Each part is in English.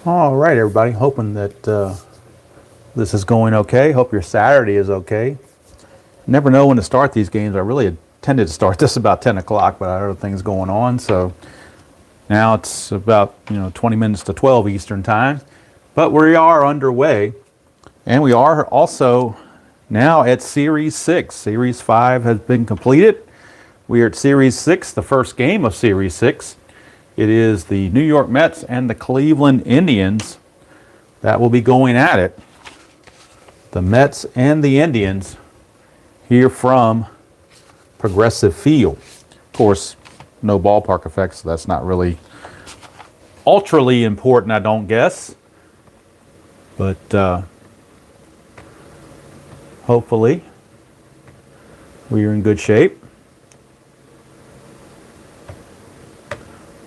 All right, everybody. Hoping that this is going okay. Hope your Saturday is okay. Never know when to start these games. I really intended to start this about 10 o'clock, but I had other things going on. So now it's about 20 minutes to 12 Eastern time. But we are underway, and we are also now at Series 6. Series 5 has been completed. We are at Series 6, the first game of Series 6. It is the New York Mets and the Cleveland Indians that will be going at it. The Mets and the Indians here from Progressive Field. Of course, no ballpark effects, so that's not really ultraly important, I don't guess. But hopefully we are in good shape.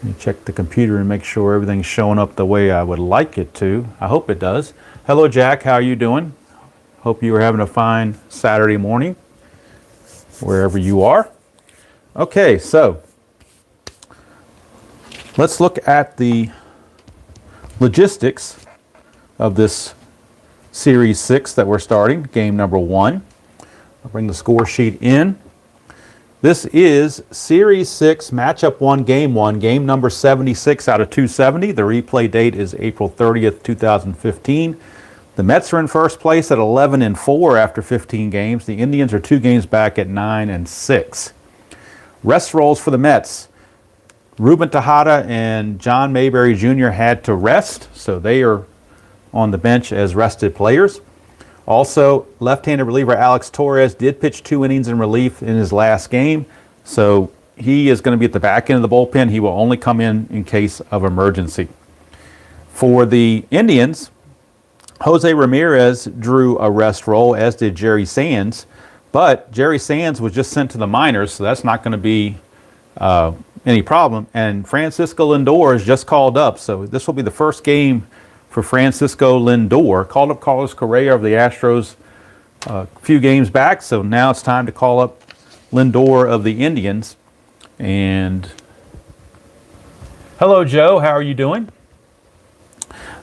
Let me check the computer and make sure everything's showing up the way I would like it to. I hope it does. Hello, Jack. How are you doing? Hope you are having a fine Saturday morning, wherever you are. Okay, so let's look at the logistics of this Series 6 that we're starting, game number 1. I'll bring the score sheet in. This is Series 6, Matchup 1, game number 76 out of 270. The replay date is April 30th, 2015. The Mets are in first place at 11-4 after 15 games. The Indians are 2 games back at 9-6. Rest rolls for the Mets. Ruben Tejada and John Mayberry Jr. had to rest, so they are on the bench as rested players. Also, left-handed reliever Alex Torres did pitch 2 innings in relief in his last game, so he is going to be at the back end of the bullpen. He will only come in case of emergency. For the Indians, Jose Ramirez drew a rest roll, as did Jerry Sands, but Jerry Sands was just sent to the minors, so that's not going to be any problem. And Francisco Lindor is just called up, so this will be the first game for Francisco Lindor. Called up Carlos Correa of the Astros a few games back, so now it's time to call up Lindor of the Indians. And hello, Joe. How are you doing?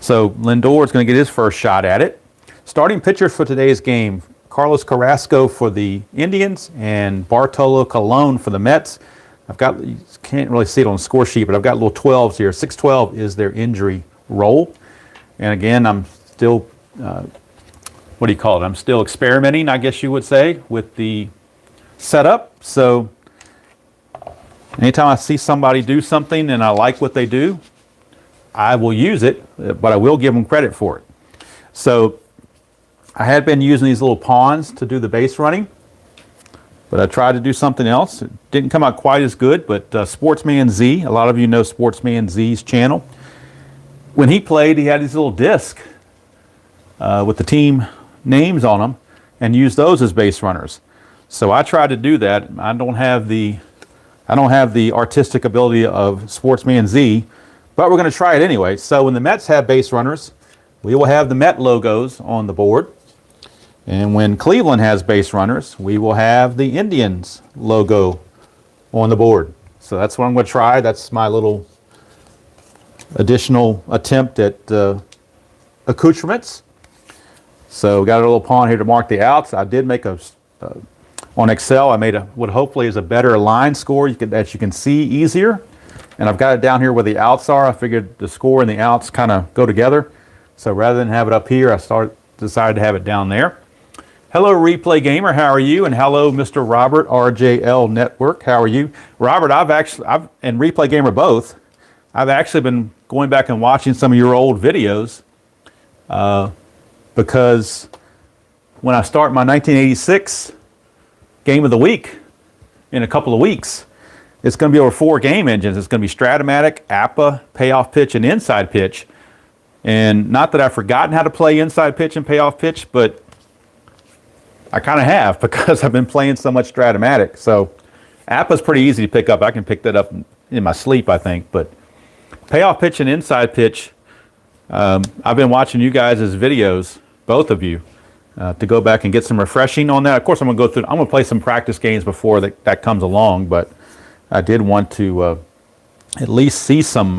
So Lindor is going to get his first shot at it. Starting pitchers for today's game: Carlos Carrasco for the Indians and Bartolo Colon for the Mets. You can't really see it on the score sheet, but I've got little 12s here. 6-12 is their injury roll. And again, I'm still, I'm still experimenting, I guess you would say, with the setup. So anytime I see somebody do something and I like what they do, I will use it, but I will give them credit for it. So I had been using these little pawns to do the base running, but I tried to do something else. It didn't come out quite as good, but Sportsman Z, a lot of you know Sportsman Z's channel. When he played, he had these little discs with the team names on them and used those as base runners. So I tried to do that. I don't have the artistic ability of Sportsman Z, but we're going to try it anyway. So when the Mets have base runners, we will have the Met logos on the board. And when Cleveland has base runners, we will have the Indians logo on the board. So that's what I'm going to try. That's my little additional attempt at accoutrements. So got a little pawn here to mark the outs. I did make on Excel, I made what hopefully is a better line score that you can see easier. And I've got it down here where the outs are. I figured the score and the outs kind of go together. So rather than have it up here, I decided to have it down there. Hello, Replay Gamer. How are you? And hello, Mr. Robert, RJL Network. How are you? Robert, I've and Replay Gamer both, I've actually been going back and watching some of your old videos because when I start my 1986 Game of the Week in a couple of weeks, it's going to be over 4 game engines. It's going to be Strat-O-Matic, APA, payoff pitch, and inside pitch. And not that I've forgotten how to play inside pitch and payoff pitch, but I kind of have because I've been playing so much Strat-O-Matic. So APA's pretty easy to pick up. I can pick that up in my sleep, I think. But payoff pitch and inside pitch, I've been watching you guys' videos, both of you, to go back and get some refreshing on that. Of course, I'm going to play some practice games before that comes along, but I did want to at least see some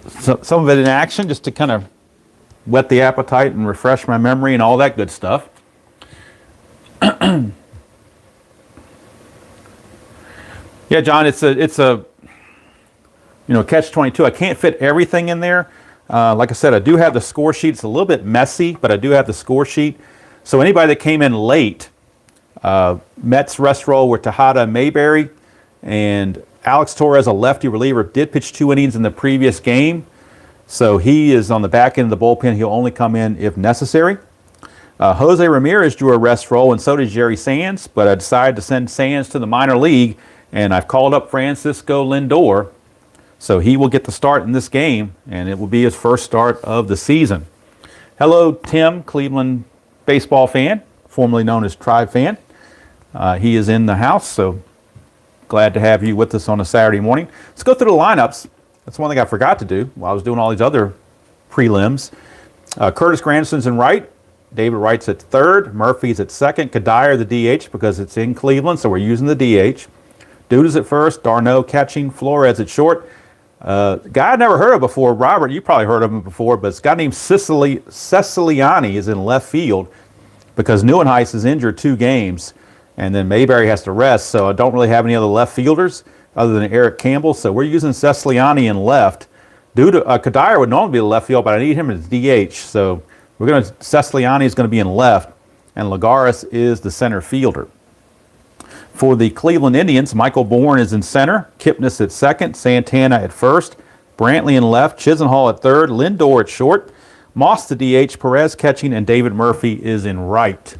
some of it in action just to kind of whet the appetite and refresh my memory and all that good stuff. Yeah, John, it's a catch-22. I can't fit everything in there. Like I said, I do have the score sheet. It's a little bit messy, but I do have the score sheet. So anybody that came in late, Mets rest roll were Tejada and Mayberry, and Alex Torres, a lefty reliever, did pitch 2 innings in the previous game. So he is on the back end of the bullpen. He'll only come in if necessary. Jose Ramirez drew a rest roll, and so did Jerry Sands, but I decided to send Sands to the minor league, and I've called up Francisco Lindor. So he will get the start in this game, and it will be his first start of the season. Hello, Tim, Cleveland baseball fan, formerly known as Tribe fan. He is in the house, so glad to have you with us on a Saturday morning. Let's go through the lineups. That's one thing I forgot to do while I was doing all these other prelims. Curtis Granderson's in right. David Wright's at third. Murphy's at second. Kadire the DH because it's in Cleveland, so we're using the DH. Dude is at first. Darno catching. Flores at short. Guy I'd never heard of before. Robert, you probably heard of him before, but it's a guy named Siciliani is in left field because Neuenhuis is injured 2 games, and then Mayberry has to rest, so I don't really have any other left fielders other than Eric Campbell, so we're using Siciliani in left. Kadire would normally be the left field, but I need him as DH, so Siciliani is going to be in left, and Lagares is the center fielder. For the Cleveland Indians, Michael Bourne is in center, Kipnis at second, Santana at first, Brantley in left, Chisenhall at third, Lindor at short, Moss the DH, Perez catching, and David Murphy is in right.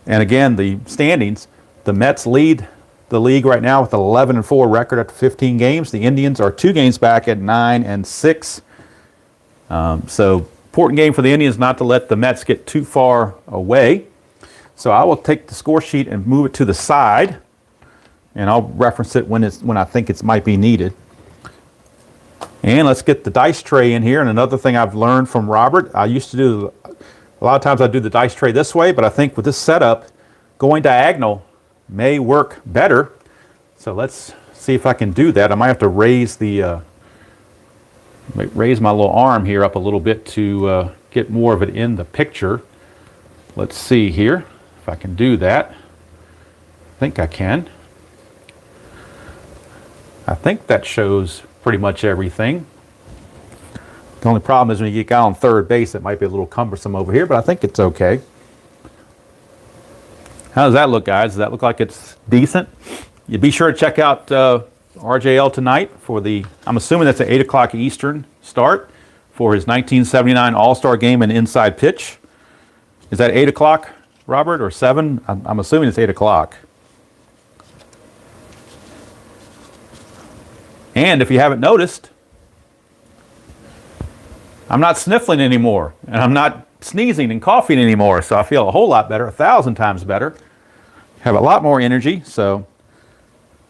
And again, the standings, the Mets lead the league right now with an 11-4 record after 15 games. The Indians are 2 games back at 9-6. So important game for the Indians not to let the Mets get too far away. So I will take the score sheet and move it to the side, and I'll reference it when I think it might be needed. And let's get the dice tray in here. And another thing I've learned from Robert, I used to do, a lot of times I do the dice tray this way, but I think with this setup, going diagonal may work better. So let's see if I can do that. I might have to raise my little arm here up a little bit to get more of it in the picture. Let's see here if I can do that. I think I can. I think that shows pretty much everything. The only problem is when you get guy on third base, it might be a little cumbersome over here, but I think it's okay. How does that look, guys? Does that look like it's decent? You be sure to check out RJL tonight for I'm assuming that's an 8 o'clock Eastern start for his 1979 All-Star Game and Inside Pitch. Is that 8 o'clock, Robert, or 7? I'm assuming it's 8 o'clock. And if you haven't noticed, I'm not sniffling anymore, and I'm not sneezing and coughing anymore, so I feel a whole lot better, 1,000 times better. Have a lot more energy, so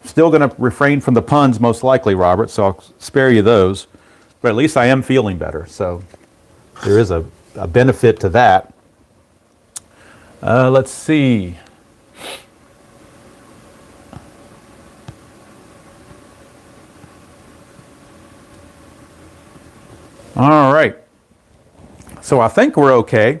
still going to refrain from the puns most likely, Robert, so I'll spare you those. But at least I am feeling better, so there is a benefit to that. Let's see. All right. So I think we're okay.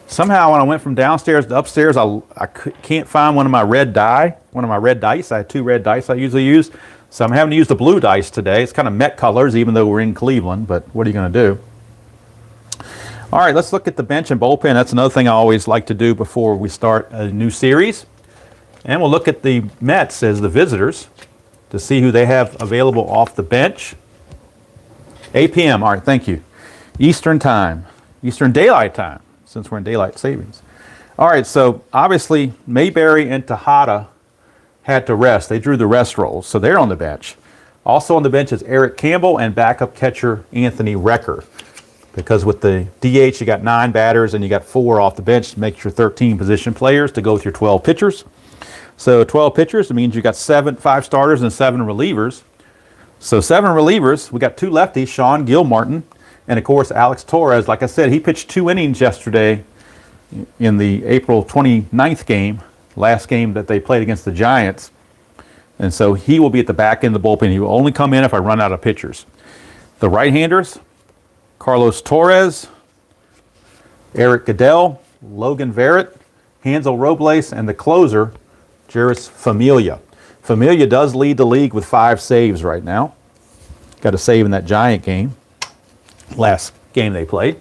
Somehow when I went from downstairs to upstairs, I can't find one of my red dice. I had 2 red dice I usually use. So I'm having to use the blue dice today. It's kind of Met colors, even though we're in Cleveland, but what are you going to do? All right, let's look at the bench and bullpen. That's another thing I always like to do before we start a new series. And we'll look at the Mets as the visitors to see who they have available off the bench. 8 p.m. All right, thank you. Eastern time, Eastern Daylight Time, since we're in daylight savings. All right, so obviously Mayberry and Tejada had to rest. They drew the rest rolls, so they're on the bench. Also on the bench is Eric Campbell and backup catcher Anthony Recker. Because with the DH, you got 9 batters and you got 4 off the bench to make your 13 position players to go with your 12 pitchers. So 12 pitchers, it means you got 5 starters and 7 relievers. So 7 relievers, we got 2 lefties, Sean Gilmartin, and of course Alex Torres. Like I said, he pitched 2 innings yesterday in the April 29th game, last game that they played against the Giants. And so he will be at the back end of the bullpen. He will only come in if I run out of pitchers. The right-handers, Carlos Torres, Eric Goodell, Logan Verrett, Hansel Robles, and the closer, Jeurys Familia. Familia does lead the league with 5 saves right now. Got a save in that Giant game, last game they played.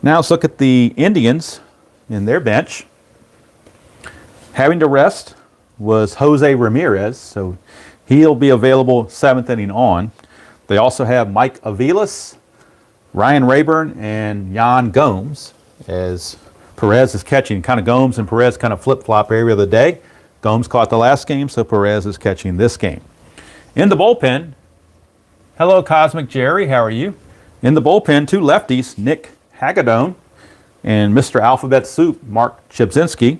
Now let's look at the Indians in their bench. Having to rest was Jose Ramirez, so he'll be available 7th inning on. They also have Mike Aviles, Ryan Rayburn, and Yan Gomes, as Perez is catching. Kind of Gomes and Perez kind of flip-flop every other day. Gomes caught the last game, so Perez is catching this game. In the bullpen, hello Cosmic Jerry, how are you? In the bullpen, 2 lefties, Nick Hagedorn and Mr. Alphabet Soup, Mark Chibzinski.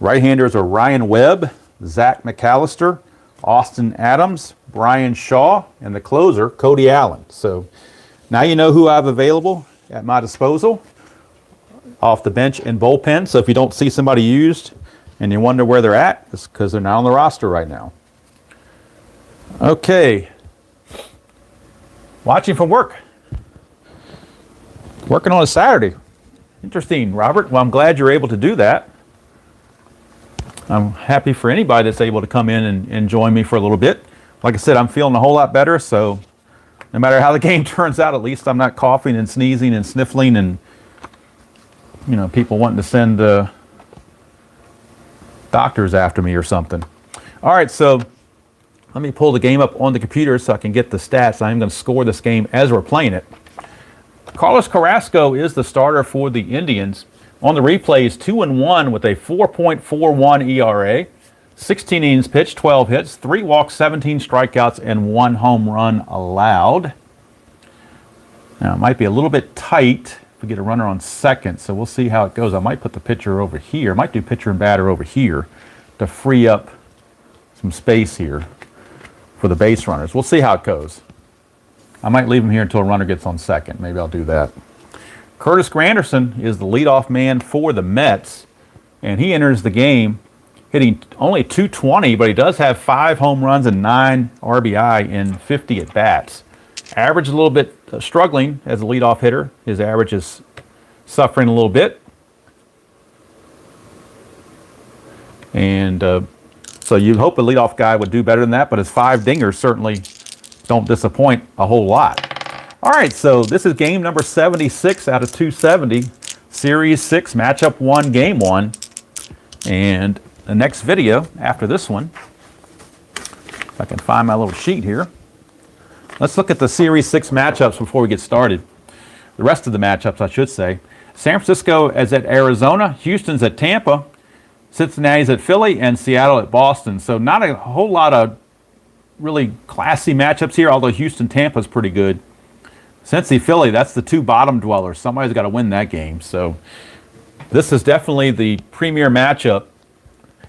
Right-handers are Ryan Webb, Zach McAllister, Austin Adams, Brian Shaw, and the closer, Cody Allen. So now you know who I have available at my disposal off the bench and bullpen. So if you don't see somebody used and you wonder where they're at, it's because they're not on the roster right now. Okay. Watching from work. Working on a Saturday. Interesting, Robert. Well, I'm glad you're able to do that. I'm happy for anybody that's able to come in and join me for a little bit. Like I said, I'm feeling a whole lot better, so no matter how the game turns out, at least I'm not coughing and sneezing and sniffling and, you know, people wanting to send doctors after me or something. All right, so let me pull the game up on the computer so I can get the stats. I'm going to score this game as we're playing it. Carlos Carrasco is the starter for the Indians. On the replay, he's 2-1 with a 4.41 ERA, 16 innings pitched, 12 hits, 3 walks, 17 strikeouts, and 1 home run allowed. Now, it might be a little bit tight if we get a runner on second, so we'll see how it goes. I might put the pitcher over here. I might do pitcher and batter over here to free up some space here for the base runners. We'll see how it goes. I might leave him here until a runner gets on second. Maybe I'll do that. Curtis Granderson is the leadoff man for the Mets, and he enters the game hitting only .220, but he does have 5 home runs and 9 RBI in 50 at-bats. Average a little bit struggling as a leadoff hitter. His average is suffering a little bit. And so you'd hope a leadoff guy would do better than that, but his 5 dingers certainly don't disappoint a whole lot. All right, so this is game number 76 out of 270, Series 6, Matchup 1, Game 1. And the next video after this one, if I can find my little sheet here, let's look at the Series 6 matchups before we get started. The rest of the matchups, I should say. San Francisco is at Arizona, Houston's at Tampa, Cincinnati's at Philly, and Seattle at Boston. So not a whole lot of really classy matchups here, although Houston-Tampa's pretty good. Cincy Philly, that's the 2 bottom dwellers. Somebody's got to win that game. So this is definitely the premier matchup.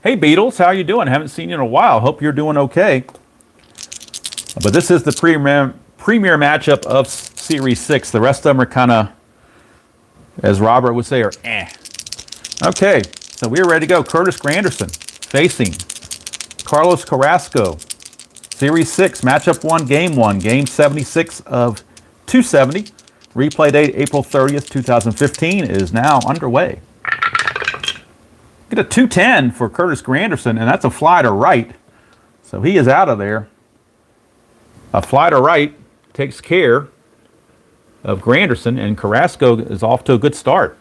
Hey Beatles, how you doing? Haven't seen you in a while. Hope you're doing okay. But this is the premier matchup of Series 6. The rest of them are kind of, as Robert would say, are eh. Okay, so we're ready to go. Curtis Granderson facing Carlos Carrasco. Series 6, Matchup 1, Game 1, Game 76 of 270. Replay date April 30th, 2015 is now underway. Get a 210 for Curtis Granderson, and that's a fly to right. So he is out of there. A fly to right takes care of Granderson, and Carrasco is off to a good start.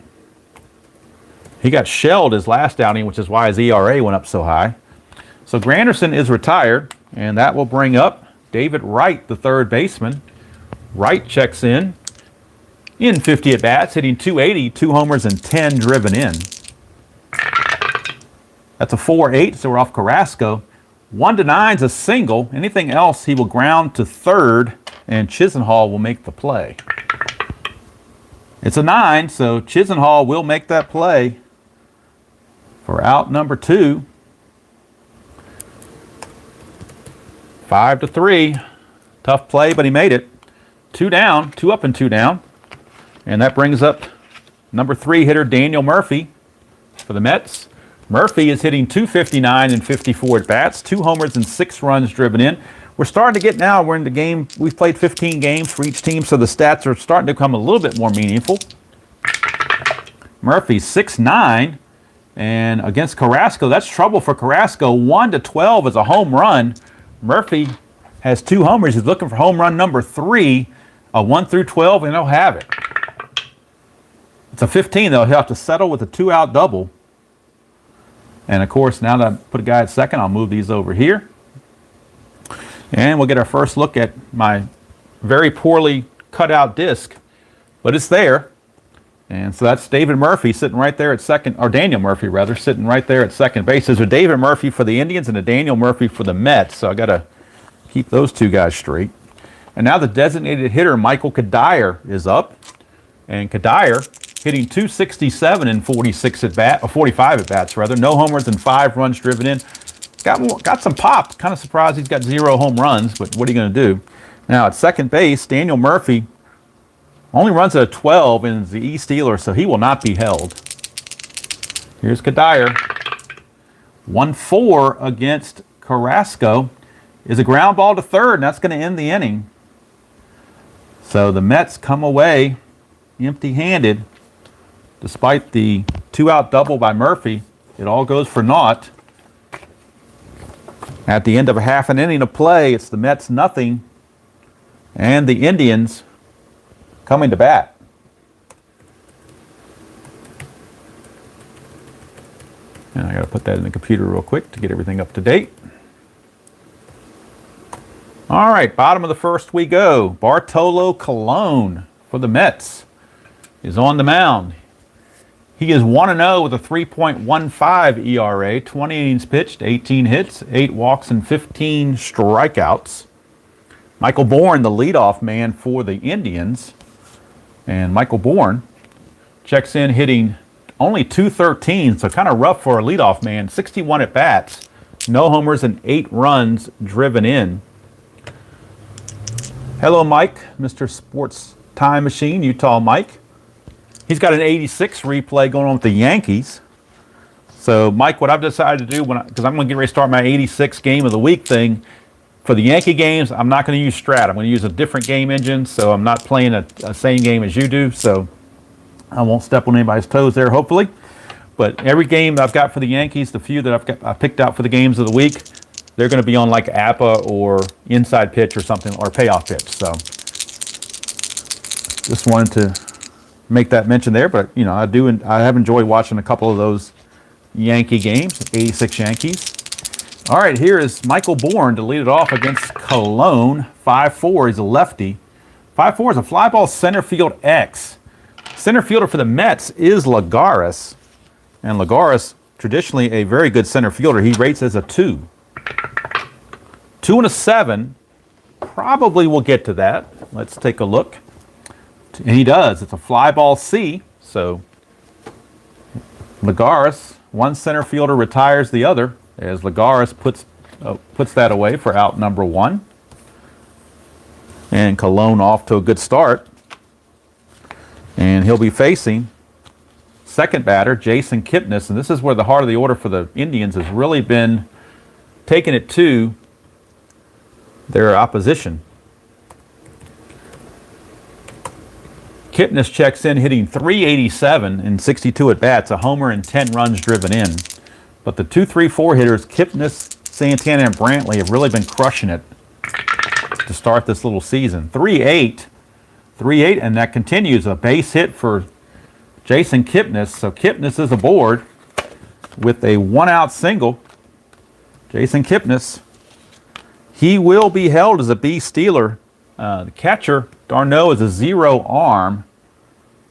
He got shelled his last outing, which is why his ERA went up so high. So Granderson is retired, and that will bring up David Wright, the third baseman. Wright checks in 50 at-bats, hitting .280, 2 homers, and 10 driven in. That's a 4-8, so we're off Carrasco. 1-9 is a single. Anything else, he will ground to third, and Chisenhall will make the play. It's a 9, so Chisenhall will make that play for out number 2. 5-3. Tough play, but he made it. 2 down, 2 up and 2 down. And that brings up number 3 hitter Daniel Murphy for the Mets. Murphy is hitting .259 and 54 at-bats, 2 homers and 6 runs driven in. we're starting to get now, we're in the game, we've played 15 games for each team, so the stats are starting to become a little bit more meaningful. Murphy 6'9", and against Carrasco, that's trouble for Carrasco. 1-12 is a home run. Murphy has 2 homers. He's looking for home run number 3, a 1-12, and he'll have it. It's a 15, though. He'll have to settle with a 2-out double. And, of course, now that I put a guy at second, I'll move these over here. And we'll get our first look at my very poorly cut out disc. But it's there. And so that's David Murphy sitting right there at second, or Daniel Murphy, rather, sitting right there at second base. There's a David Murphy for the Indians and a Daniel Murphy for the Mets. So I got to keep those 2 guys straight. And now the designated hitter, Michael Kadire, is up. And Kadire hitting .267 in 45 at bats, rather. No homers and 5 runs driven in. Got some pop. Kind of surprised he's got 0 home runs, but what are you going to do? Now at second base, Daniel Murphy only runs at a 12 and is the E-Stealer, so he will not be held. Here's Kadire. 1-4 against Carrasco is a ground ball to third, and that's going to end the inning. So the Mets come away empty-handed. Despite the 2-out double by Murphy, it all goes for naught. At the end of a half an inning of play, it's the Mets nothing, and the Indians coming to bat. And I got to put that in the computer real quick to get everything up to date. All right, bottom of the first we go. Bartolo Colon for the Mets is on the mound. He is 1-0 with a 3.15 ERA, 20 innings pitched, 18 hits, 8 walks, and 15 strikeouts. Michael Bourne, the leadoff man for the Indians. And Michael Bourne checks in hitting only .213, so kind of rough for a leadoff man. 61 at bats, no homers, and 8 runs driven in. Hello, Mike, Mr. Sports Time Machine, Utah Mike. He's got an 86 replay going on with the Yankees. So, Mike, what I've decided to do, because I'm going to get ready to start my 86 game of the week thing, for the Yankee games, I'm not going to use Strat. I'm going to use a different game engine, so I'm not playing a same game as you do, so I won't step on anybody's toes there, hopefully. But every game I've got for the Yankees, the few that I picked out for the games of the week, they're going to be on like APA or inside pitch or something, or payoff pitch. So just wanted to make that mention there, but you know, I have enjoyed watching a couple of those Yankee games, 86 Yankees. All right, here is Michael Bourne to lead it off against Colon. 5-4, he's a lefty. 5-4 is a fly ball center field X. Center fielder for the Mets is Lagares. And Lagares, traditionally a very good center fielder. He rates as a 2. 2 and a 7. Probably will get to that. Let's take a look. And he does. It's a fly ball C. So Lagares, one center fielder retires the other, as Lagares puts that away for out number 1. And Colon off to a good start. And he'll be facing second batter, Jason Kipnis. And this is where the heart of the order for the Indians has really been taking it to their opposition. Kipnis checks in hitting .387 in 62 at-bats, a homer and 10 runs driven in. But the 2-3-4 hitters, Kipnis, Santana, and Brantley, have really been crushing it to start this little season. 3-8, and that continues. A base hit for Jason Kipnis. So Kipnis is aboard with a 1-out single. Jason Kipnis, he will be held as a B-Stealer. The catcher, Darno, is a 0 arm.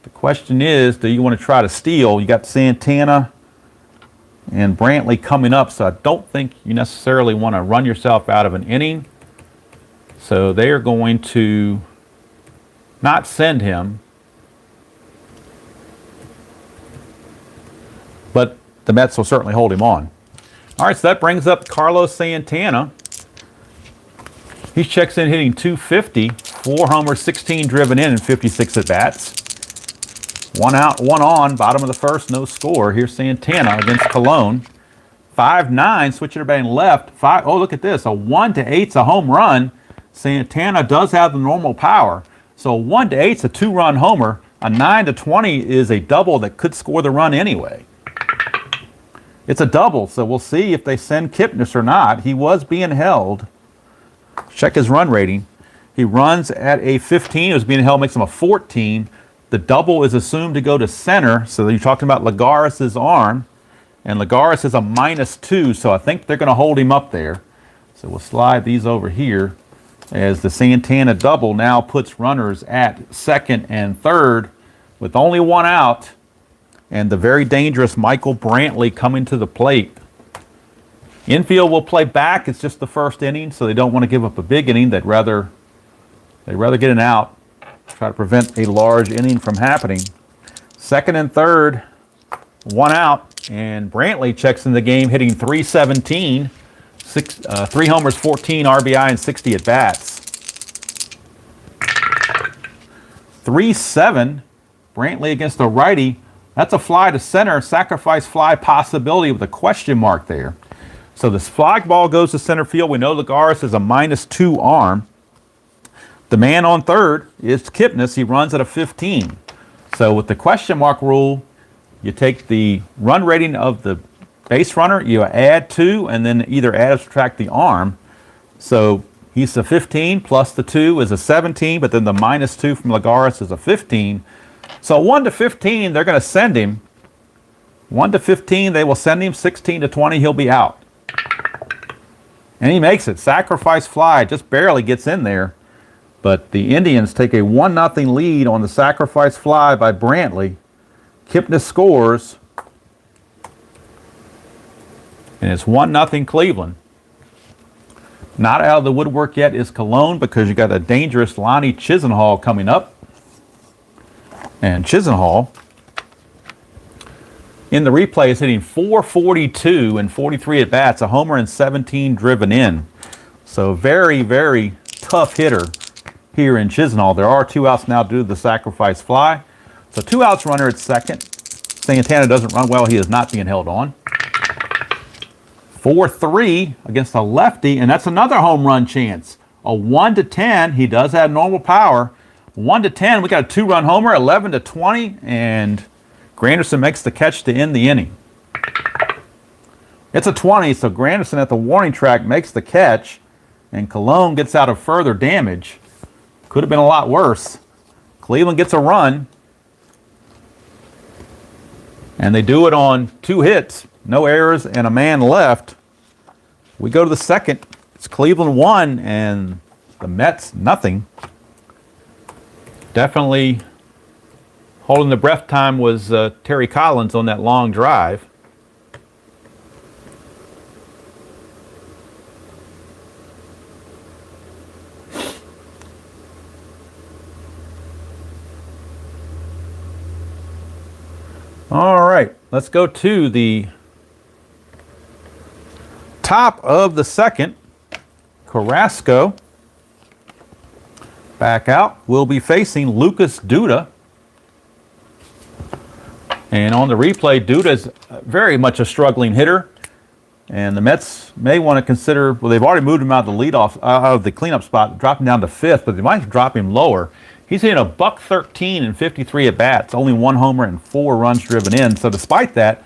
The question is, do you want to try to steal? You got Santana and Brantley coming up, so I don't think you necessarily want to run yourself out of an inning. So they are going to not send him. But the Mets will certainly hold him on. All right, so that brings up Carlos Santana. He checks in hitting .250, 4 homers, 16 driven in 56 at-bats. 1 out, 1 on, bottom of the first, no score. Here's Santana against Colon. 5-9, switching to batting left. Oh, look at this. A 1-8's a home run. Santana does have the normal power. So a 1-8's a 2-run homer. A 9-20 is a double that could score the run anyway. It's a double, so we'll see if they send Kipnis or not. He was being held. Check his run rating. He runs at a 15. It was being held, makes him a 14. The double is assumed to go to center. So you're talking about Lagares' arm. And Lagares is a -2, so I think they're going to hold him up there. So we'll slide these over here as the Santana double now puts runners at second and third with only one out. And the very dangerous Michael Brantley coming to the plate. Infield will play back. It's just the first inning, so they don't want to give up a big inning. They'd rather get an out, try to prevent a large inning from happening. Second and third, one out, and Brantley checks in the game, hitting .317, 3 homers, 14 RBI, and 60 at bats. 3-7, Brantley against the righty. That's a fly to center, sacrifice fly possibility with a question mark there. So this fly ball goes to center field. We know Lagares is a -2 arm. The man on third is Kipnis. He runs at a 15. So with the question mark rule, you take the run rating of the base runner, you add 2, and then either add or subtract the arm. So he's a 15 plus the 2 is a 17, but then the -2 from Lagares is a 15. So 1-15, they're going to send him. 1-15, they will send him. 16-20, he'll be out. And he makes it. Sacrifice fly, just barely gets in there. But the Indians take a 1-0 lead on the sacrifice fly by Brantley. Kipnis scores. And it's 1-0 Cleveland. Not out of the woodwork yet is Cologne because you got a dangerous Lonnie Chisenhall coming up. And Chisenhall in the replay is hitting .442 and 43 at-bats, a homer and 17 driven in. So very, very tough hitter here in Chisenhall. There are 2 outs now due to the sacrifice fly. So 2 outs, runner at second. Santana doesn't run well. He is not being held on. 4-3 against a lefty, and that's another home run chance. A 1-10. He does have normal power. 1-10. We got a 2-run homer. 11-20, and Granderson makes the catch to end the inning. It's a 20, so Granderson at the warning track makes the catch, and Cologne gets out of further damage. Could have been a lot worse. Cleveland gets a run, and they do it on 2 hits, no errors, and a man left. We go to the second. It's Cleveland 1 and the Mets nothing. Definitely holding the breath time was Terry Collins on that long drive. All right, let's go to the top of the second. Carrasco back out. Will be facing Lucas Duda. And on the replay, Duda is very much a struggling hitter. And the Mets may want to consider, well, they've already moved him out of the leadoff, out of the cleanup spot, drop him down to 5th, but they might drop him lower. He's hitting a .113 and 53 at-bats, only 1 homer and 4 runs driven in. So despite that,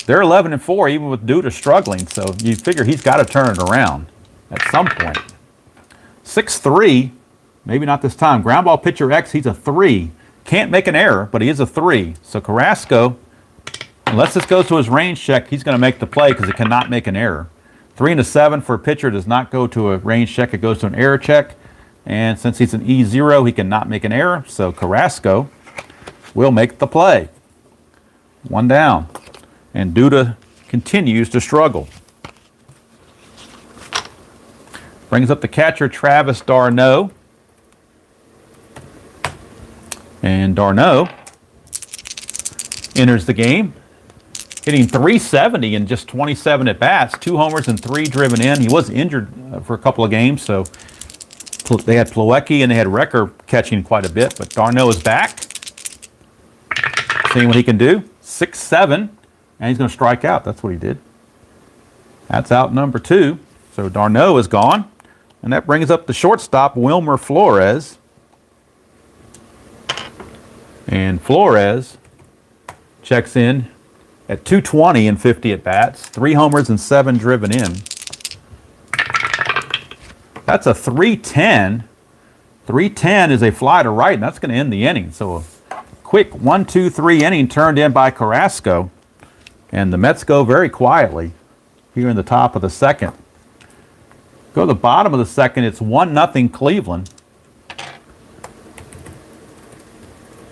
they're 11-4, even with Duda struggling. So you figure he's got to turn it around at some point. 6-3, maybe not this time. Ground ball pitcher X, he's a 3. Can't make an error, but he is a 3. So Carrasco, unless this goes to his range check, he's going to make the play because he cannot make an error. 3-7 for a pitcher does not go to a range check, it goes to an error check. And since he's an E0, he cannot make an error. So Carrasco will make the play. 1 down. And Duda continues to struggle. Brings up the catcher, Travis d'Arnaud. And d'Arnaud enters the game, hitting .370 in just 27 at-bats, 2 homers and 3 driven in. He was injured for a couple of games, so they had Plawecki and they had Recker catching quite a bit, but d'Arnaud is back. Seeing what he can do. 6-7, and he's going to strike out. That's what he did. That's out number 2. So d'Arnaud is gone. And that brings up the shortstop, Wilmer Flores. And Flores checks in at 220 and 50 at-bats. 3 homers and 7 driven in. That's a 310. 310 is a fly to right, and that's going to end the inning. So a quick 1-2-3 inning turned in by Carrasco. And the Mets go very quietly here in the top of the second. Go to the bottom of the second, it's 1-0 Cleveland.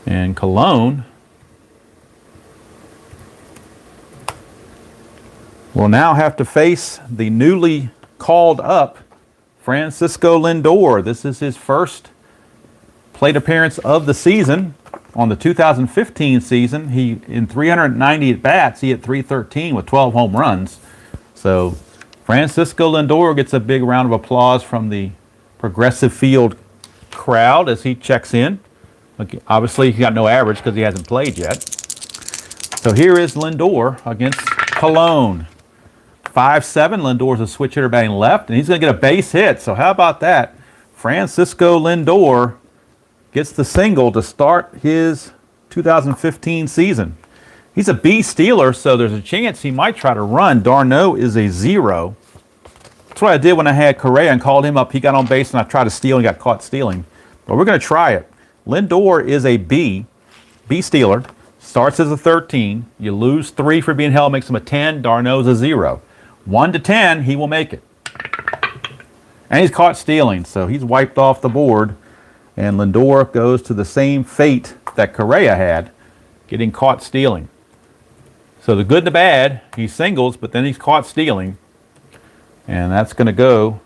And Colon will now have to face the newly called up Francisco Lindor. This is his first plate appearance of the season. On the 2015 season, he in 390 at-bats, he hit .313 with 12 home runs. So Francisco Lindor gets a big round of applause from the Progressive Field crowd as he checks in. Obviously, he got no average because he hasn't played yet. So here is Lindor against Colon. 5'7", Lindor's a switch hitter batting left, and he's going to get a base hit. So how about that? Francisco Lindor gets the single to start his 2015 season. He's a B stealer, so there's a chance he might try to run. d'Arnaud is a 0. That's what I did when I had Correa and called him up. He got on base, and I tried to steal and got caught stealing. But we're going to try it. Lindor is a B stealer. Starts as a 13. You lose 3 for being held, makes him a 10. d'Arnaud's a 0. 1 to 10, he will make it. And he's caught stealing, so he's wiped off the board. And Lindor goes to the same fate that Correa had, getting caught stealing. So the good and the bad, he singles, but then he's caught stealing. And that's going to go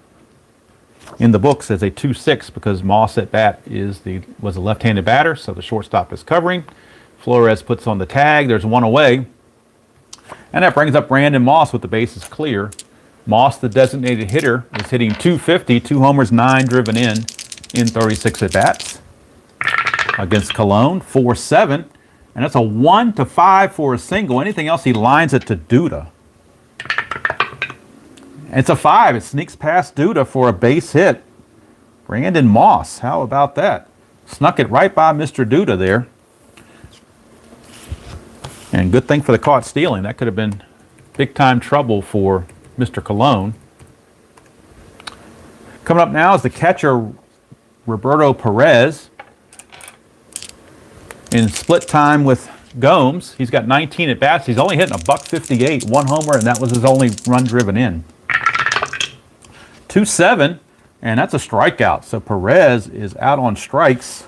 in the books as a 2-6 because Moss at bat was a left-handed batter, so the shortstop is covering. Flores puts on the tag. There's 1 away. And that brings up Brandon Moss with the bases clear. Moss, the designated hitter, is hitting .250, 2 homers, 9 driven in 36 at-bats. Against Colon, 4-7. And that's a 1-5 for a single. Anything else, he lines it to Duda. It's a 5. It sneaks past Duda for a base hit. Brandon Moss, how about that? Snuck it right by Mr. Duda there. And good thing for the caught stealing. That could have been big-time trouble for Mr. Colon. Coming up now is the catcher, Roberto Perez. In split time with Gomes, he's got 19 at-bats. He's only hitting a .158, 1 homer, and that was his only run driven in. 2-7, and that's a strikeout. So Perez is out on strikes.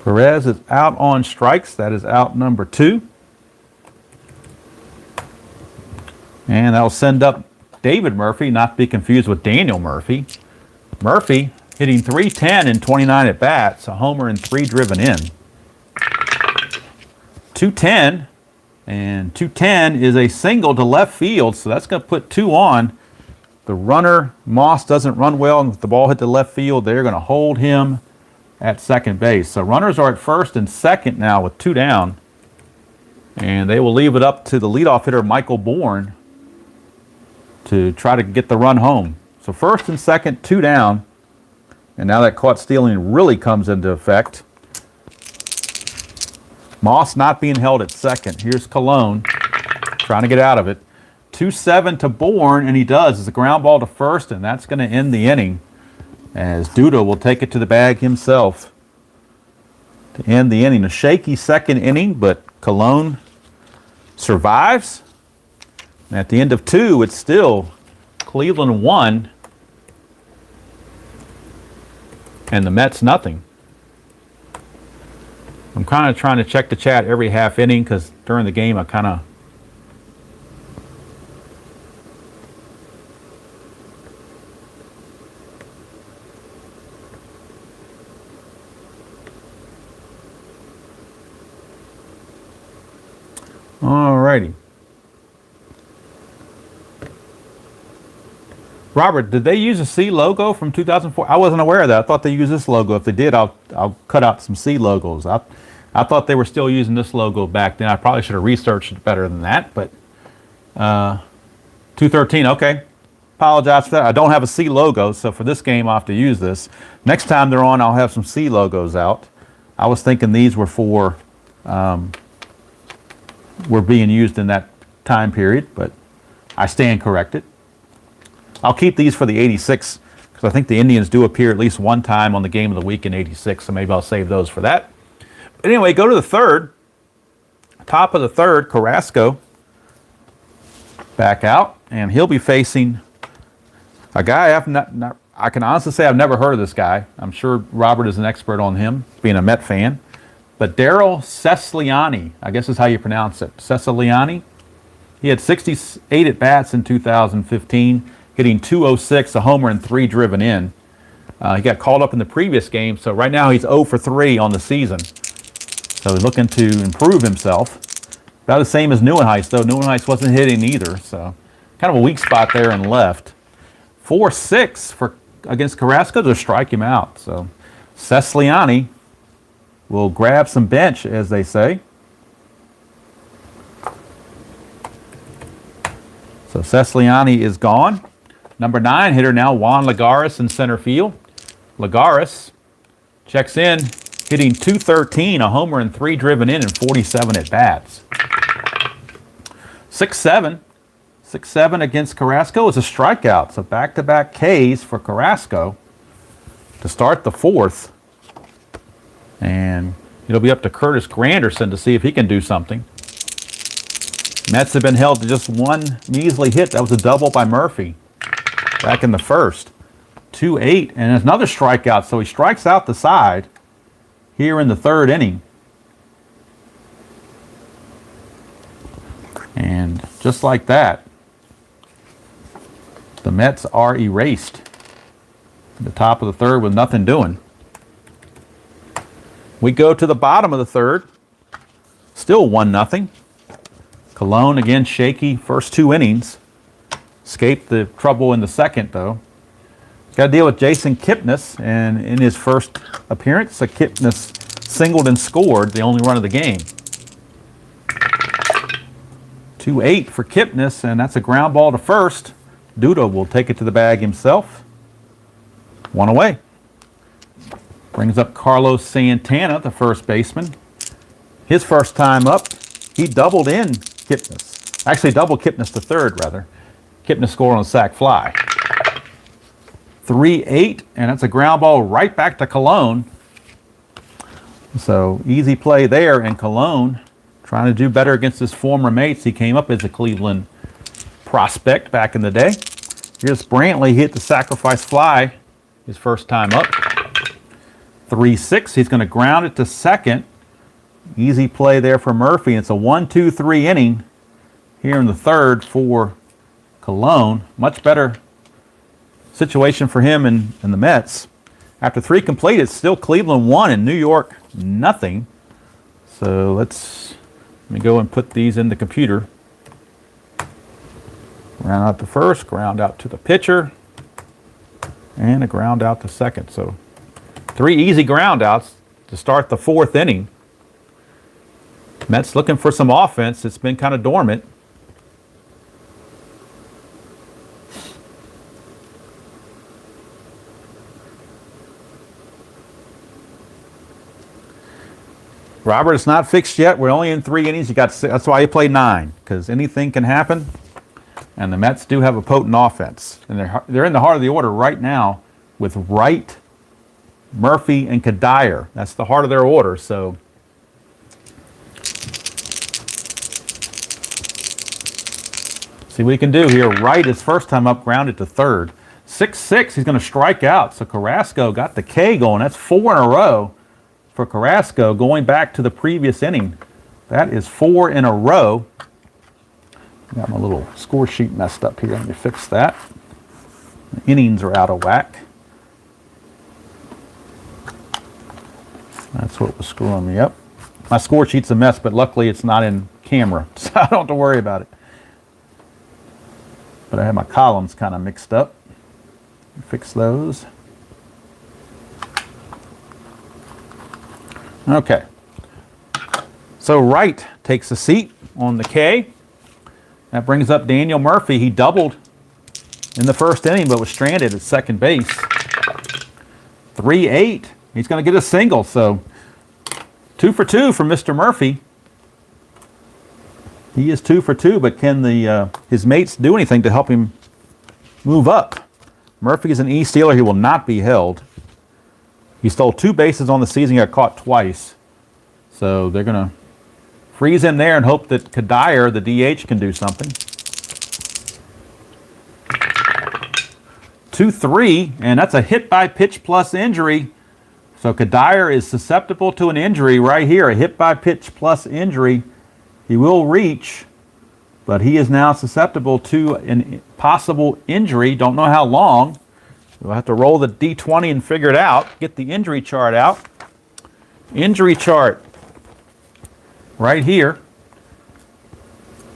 Perez is out on strikes. That is out number 2. And that'll send up David Murphy, not to be confused with Daniel Murphy. Murphy hitting .310 in 29 at-bats, a homer and 3 driven in. 210, and 210 is a single to left field, so that's going to put 2 on. The runner, Moss, doesn't run well, and if the ball hit the left field, they're going to hold him at second base. So runners are at first and second now with 2 down. And they will leave it up to the leadoff hitter, Michael Bourne, to try to get the run home. So first and second, 2 down. And now that caught stealing really comes into effect. Moss not being held at second. Here's Colon trying to get out of it. 2-7 to Bourne, and he does. It's a ground ball to first, and that's going to end the inning, as Duda will take it to the bag himself to end the inning. A shaky second inning, but Colon survives. And at the end of 2, it's still Cleveland 1 and the Mets nothing. I'm kind of trying to check the chat every half inning because during the game I kind of Alrighty. Robert, did they use a C logo from 2004? I wasn't aware of that. I thought they used this logo. If they did, I'll cut out some C logos. I thought they were still using this logo back then. I probably should have researched it better than that, but 213, okay. Apologize for that. I don't have a C logo, so for this game I'll have to use this. Next time they're on, I'll have some C logos out. I was thinking these were for, were being used in that time period, but I stand corrected. I'll keep these for the 86, because I think the Indians do appear at least one time on the Game of the Week in 86, so maybe I'll save those for that. But anyway, go to the third. Top of the third, Carrasco back out, and he'll be facing a guy I can honestly say I've never heard of this guy. I'm sure Robert is an expert on him, being a Met fan. But Daryl Ceciliani, I guess is how you pronounce it. Ceciliani. He had 68 at-bats in 2015, hitting .206, a homer, and 3 driven in. He got called up in the previous game, so right now he's 0 for 3 on the season. So he's looking to improve himself. About the same as Neuenhuis, though. Neuenhuis wasn't hitting either, so kind of a weak spot there in left. 4-6 against Carrasco to strike him out. So Ceciliani will grab some bench, as they say. So Ceciliani is gone. Number 9 hitter now, Juan Lagares in center field. Lagares checks in, hitting .213, a homer and 3 driven in, and 47 at-bats. 6-7 against Carrasco is a strikeout. So back-to-back Ks for Carrasco to start the fourth. And it'll be up to Curtis Granderson to see if he can do something. Mets have been held to just one measly hit. That was a double by Murphy back in the first. 2-8, and another strikeout. So he strikes out the side here in the third inning. And just like that, the Mets are erased. At the top of the third with nothing doing. We go to the bottom of the third. Still 1-0. Colon again shaky first 2 innings. Escaped the trouble in the second though. Got to deal with Jason Kipnis, and in his first appearance, Kipnis singled and scored the only run of the game. 2-8 for Kipnis, and that's a ground ball to first. Duda will take it to the bag himself. 1 away. Brings up Carlos Santana, the first baseman. His first time up, he doubled in Kipnis. Actually, doubled Kipnis to third, rather. Kipnis scored on a sac fly. 3-8, and that's a ground ball right back to Colon. So easy play there, and Colon trying to do better against his former mates. He came up as a Cleveland prospect back in the day. Here's Brantley, hit the sacrifice fly his first time up. 3-6, he's going to ground it to second. Easy play there for Murphy. It's a 1-2-3 inning here in the third for Colon. Much better situation for him and the Mets. After 3 completed, still Cleveland 1 and New York nothing. So let me go and put these in the computer. Ground out to first, ground out to the pitcher, and a ground out to second. So 3 easy ground outs to start the 4th inning. Mets looking for some offense. It's been kind of dormant. Robert, it's not fixed yet. We're only in 3 innings. That's why you play 9, because anything can happen. And the Mets do have a potent offense. And they're in the heart of the order right now with Wright, Murphy, and Kadire. That's the heart of their order. So see what he can do here. Wright is first time up, grounded to third. 6-6, he's going to strike out. So Carrasco got the K going. That's 4 in a row for Carrasco going back to the previous inning. That is 4 in a row. Got my little score sheet messed up here. Let me fix that. The innings are out of whack. That's what was screwing me up. My score sheet's a mess, but luckily it's not in camera, so I don't have to worry about it. But I have my columns kind of mixed up. Fix those. Okay. So Wright takes a seat on the K. That brings up Daniel Murphy. He doubled in the first inning, but was stranded at second base. 3-8. He's going to get a single, so 2 for 2 for Mr. Murphy. He is 2 for 2, but can his mates do anything to help him move up? Murphy is an E stealer. He will not be held. He stole 2 bases on the season. He got caught twice. So they're going to freeze him there and hope that Kadir, the DH, can do something. 2-3, and that's a hit by pitch plus injury. So Kadir is susceptible to an injury right here, a hit by pitch plus injury. He will reach, but he is now susceptible to a possible injury. Don't know how long. We'll have to roll the D20 and figure it out. Get the injury chart out. Injury chart right here.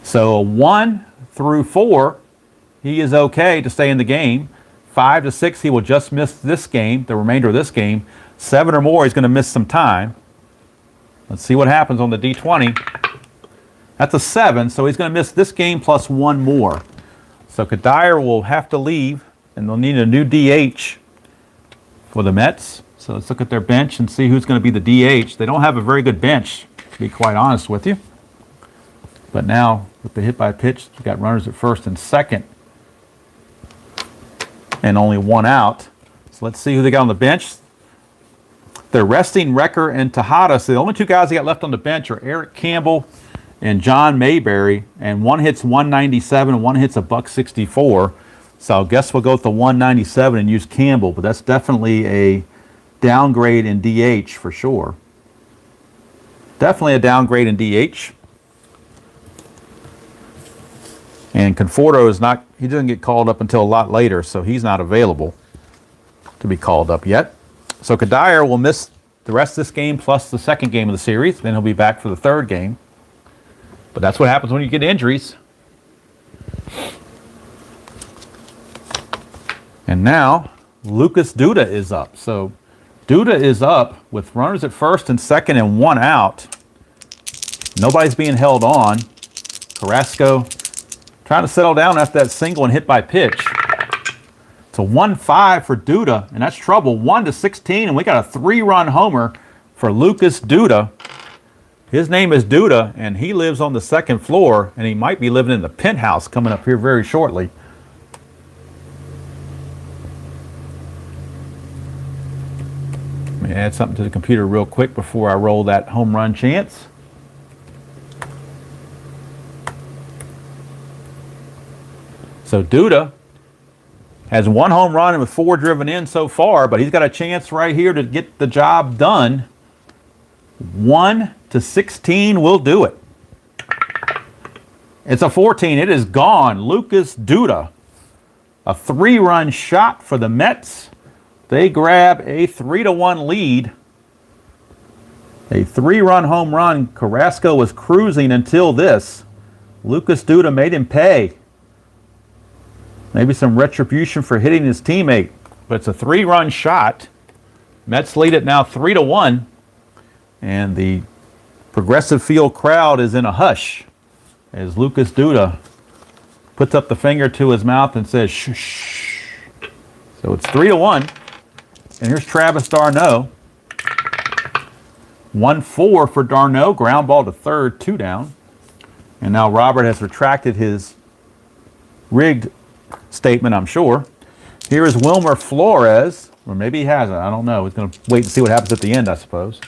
So 1 through 4, he is okay to stay in the game. 5 to 6, he will just miss this game, the remainder of this game. 7 or more, he's going to miss some time. Let's see what happens on the D20. That's a 7, so he's going to miss this game plus 1 more. So Kadir will have to leave, and they'll need a new DH for the Mets. So let's look at their bench and see who's going to be the DH. They don't have a very good bench, to be quite honest with you. But now, with the hit by pitch, you've got runners at first and second, and only 1 out. So let's see who they got on the bench. They're resting Wrecker and Tejada. So the only 2 guys they got left on the bench are Eric Campbell and John Mayberry, and one hits 197, one hits a $164. So I guess we'll go with the 197 and use Campbell, but that's definitely a downgrade in DH for sure. Definitely a downgrade in DH. And Conforto is not, he doesn't get called up until a lot later, so he's not available to be called up yet. So Kadir will miss the rest of this game plus the second game of the series. Then he'll be back for the third game. But that's what happens when you get injuries. And now Lucas Duda is up. So Duda is up with runners at first and second and 1 out. Nobody's being held on. Carrasco trying to settle down after that single and hit by pitch. It's a 1-5 for Duda, and that's trouble. 1 to 16, and we got a 3-run homer for Lucas Duda. His name is Duda, and he lives on the second floor, and he might be living in the penthouse coming up here very shortly. Let me add something to the computer real quick before I roll that home run chance. So Duda has 1 home run and with 4 driven in so far, but he's got a chance right here to get the job done. 1 to 16 will do it. It's a 14. It is gone. Lucas Duda, a 3-run shot for the Mets. They grab a 3-1 lead. A 3-run home run. Carrasco was cruising until this. Lucas Duda made him pay. Maybe some retribution for hitting his teammate, but it's a 3-run shot. Mets lead it now 3-1, and the Progressive Field crowd is in a hush as Lucas Duda puts up the finger to his mouth and says, shh, shh. So it's 3-1, and here's Travis d'Arnaud. 1-4 for d'Arnaud, ground ball to third, 2 down. And now Robert has retracted his rigged statement, I'm sure. Here is Wilmer Flores, or maybe he hasn't. I don't know. He's going to wait and see what happens at the end, I suppose.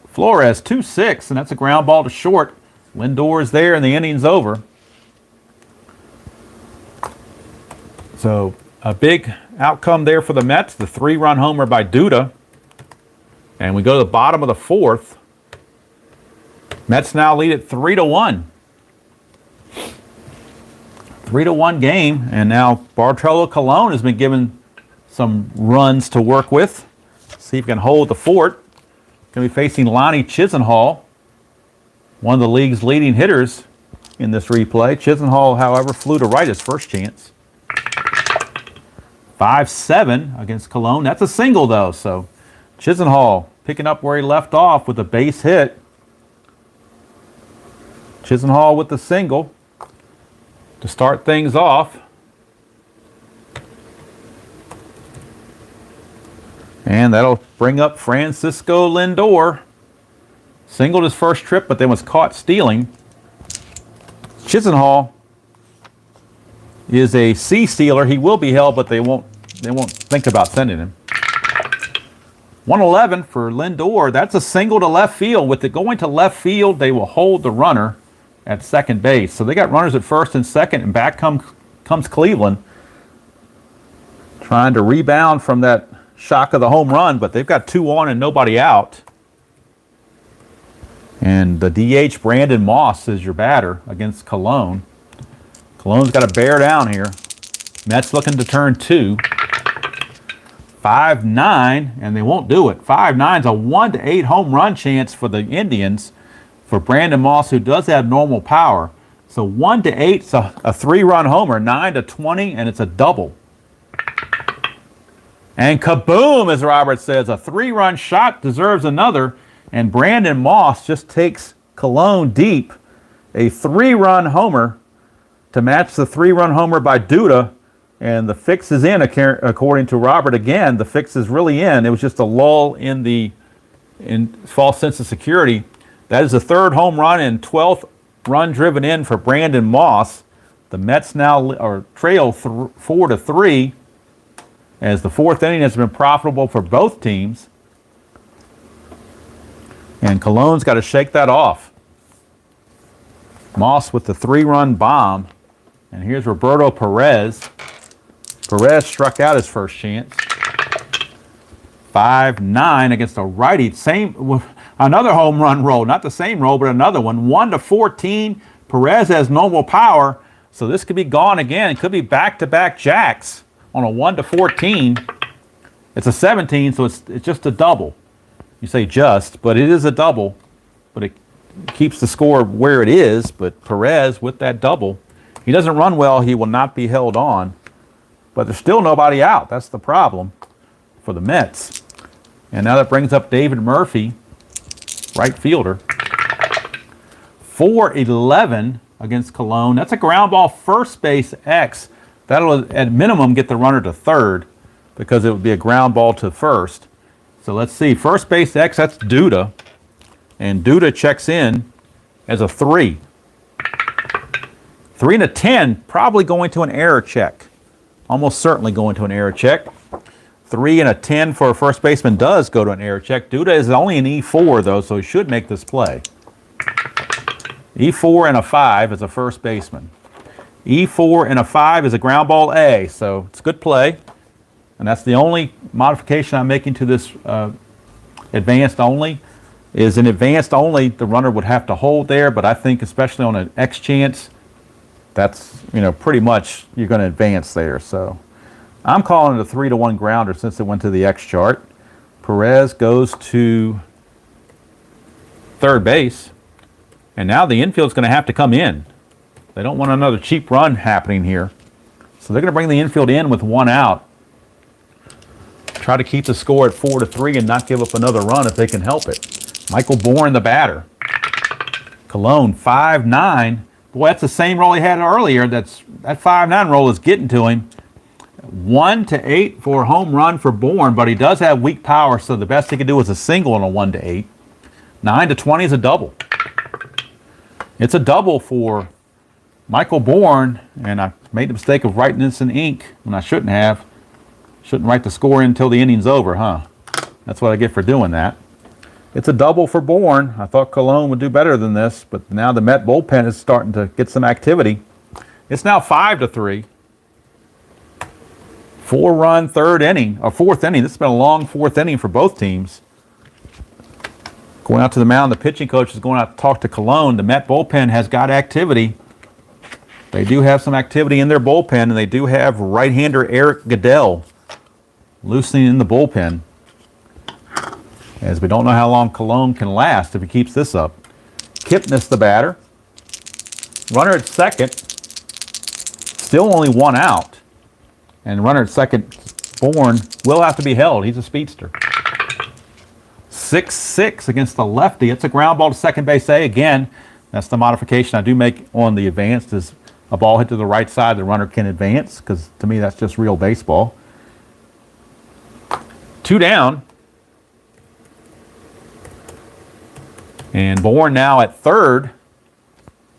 Flores, 2-6, and that's a ground ball to short. Lindor is there, and the inning's over. So a big outcome there for the Mets, the 3-run homer by Duda. And we go to the bottom of the 4th. Mets now lead it 3-1. 3-1 game, and now Bartolo Colon has been given some runs to work with. See if he can hold the fort. Going to be facing Lonnie Chisenhall, one of the league's leading hitters in this replay. Chisenhall, however, flew to right his first chance. 5-7 against Colon. That's a single, though, so Chisenhall picking up where he left off with a base hit. Chisenhall with the single to start things off. And that'll bring up Francisco Lindor. Singled his first trip, but then was caught stealing. Chisenhall is a C stealer. He will be held, but they won't think about sending him. 111 for Lindor. That's a single to left field. With it going to left field, they will hold the runner at second base. So they got runners at first and second, and back comes Cleveland, trying to rebound from that shock of the home run, but they've got 2 on and nobody out. And the DH, Brandon Moss, is your batter against Cologne. Cologne's got to bear down here. Mets looking to turn 2. 5-9, and they won't do it. 5-9's a 1-8 home run chance for the Indians for Brandon Moss, who does have normal power. So 1-8 is a 3-run homer, 9-20, and it's a double. And kaboom, as Robert says, a 3-run shot deserves another, and Brandon Moss just takes Cologne deep. A 3-run homer to match the 3-run homer by Duda. And the fix is in, according to Robert. Again, the fix is really in. It was just a lull in false sense of security. That is the 3rd home run and 12th run driven in for Brandon Moss. The Mets now trail 4-3, as the 4th inning has been profitable for both teams. And Cologne's got to shake that off. Moss with the 3-run bomb. And here's Roberto Perez. Perez struck out his first chance. 5-9 against a righty. Another home run roll. Not the same roll, but another one. 1-14. Perez has normal power, so this could be gone again. It could be back-to-back jacks on a 1-14. It's a 17, so it's just a double. You say just, but it is a double. But it keeps the score where it is. But Perez with that double, he doesn't run well. He will not be held on. But there's still nobody out. That's the problem for the Mets. And now that brings up David Murphy, right fielder. 4-11 against Cologne. That's a ground ball, first base X. That'll at minimum get the runner to third, because it would be a ground ball to first. So let's see. First base X, that's Duda. And Duda checks in as a 3. 3-10, probably going to an error check. Almost certainly going to an error check. 3-10 for a first baseman does go to an error check. Duda is only an E4, though, so he should make this play. E4 and a 5 is a first baseman. E4 and a 5 is a ground ball A, so it's a good play. And that's the only modification I'm making to this advanced only. Is in advanced only, the runner would have to hold there, but I think especially on an X chance, that's, pretty much you're going to advance there. So I'm calling it a 3-1 grounder since it went to the X chart. Perez goes to third base. And now the infield's going to have to come in. They don't want another cheap run happening here. So they're going to bring the infield in with 1 out. Try to keep the score at 4-3 and not give up another run if they can help it. Michael Bourne, the batter. Cologne, 5-9. Boy, that's the same roll he had earlier. That 5-9 roll is getting to him. 1-8 for a home run for Bourne, but he does have weak power, so the best he can do is a single on a 1-8. 9-20 is a double. It's a double for Michael Bourne, and I made the mistake of writing this in ink when I shouldn't have. Shouldn't write the score in until the inning's over, huh? That's what I get for doing that. It's a double for Bourne. I thought Cologne would do better than this, but now the Met bullpen is starting to get some activity. It's now 5-3. 4-run third inning, or fourth inning. This has been a long fourth inning for both teams. Going out to the mound, the pitching coach is going out to talk to Cologne. The Met bullpen has got activity. They do have some activity in their bullpen, and they do have right-hander Eric Goodell loosening in the bullpen, as we don't know how long Cologne can last if he keeps this up. Kipnis, the batter. Runner at second. Still only 1 out. And runner at second, Bourne, will have to be held. He's a speedster. 6-6 against the lefty. It's a ground ball to second base A. Again, That's the modification I do make on the advanced, is a ball hit to the right side, the runner can advance, because to me that's just real baseball. 2 down. And Bourne now at third,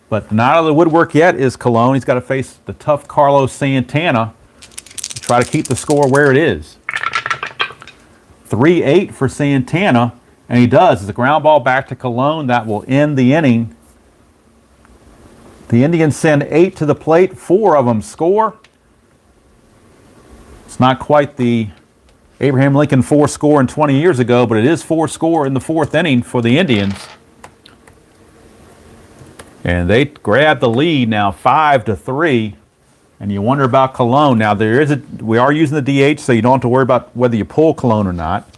but not out of the woodwork yet is Colon. He's got to face the tough Carlos Santana to try to keep the score where it is. 3-8 for Santana, and he does. It's a ground ball back to Colon. That will end the inning. The Indians send 8 to the plate. 4 of them score. It's not quite the Abraham Lincoln 4 score in 20 years ago, but it is 4 score in the 4th inning for the Indians. And they grab the lead now 5-3. And you wonder about Colon. Now we are using the DH, so you don't have to worry about whether you pull Colon or not.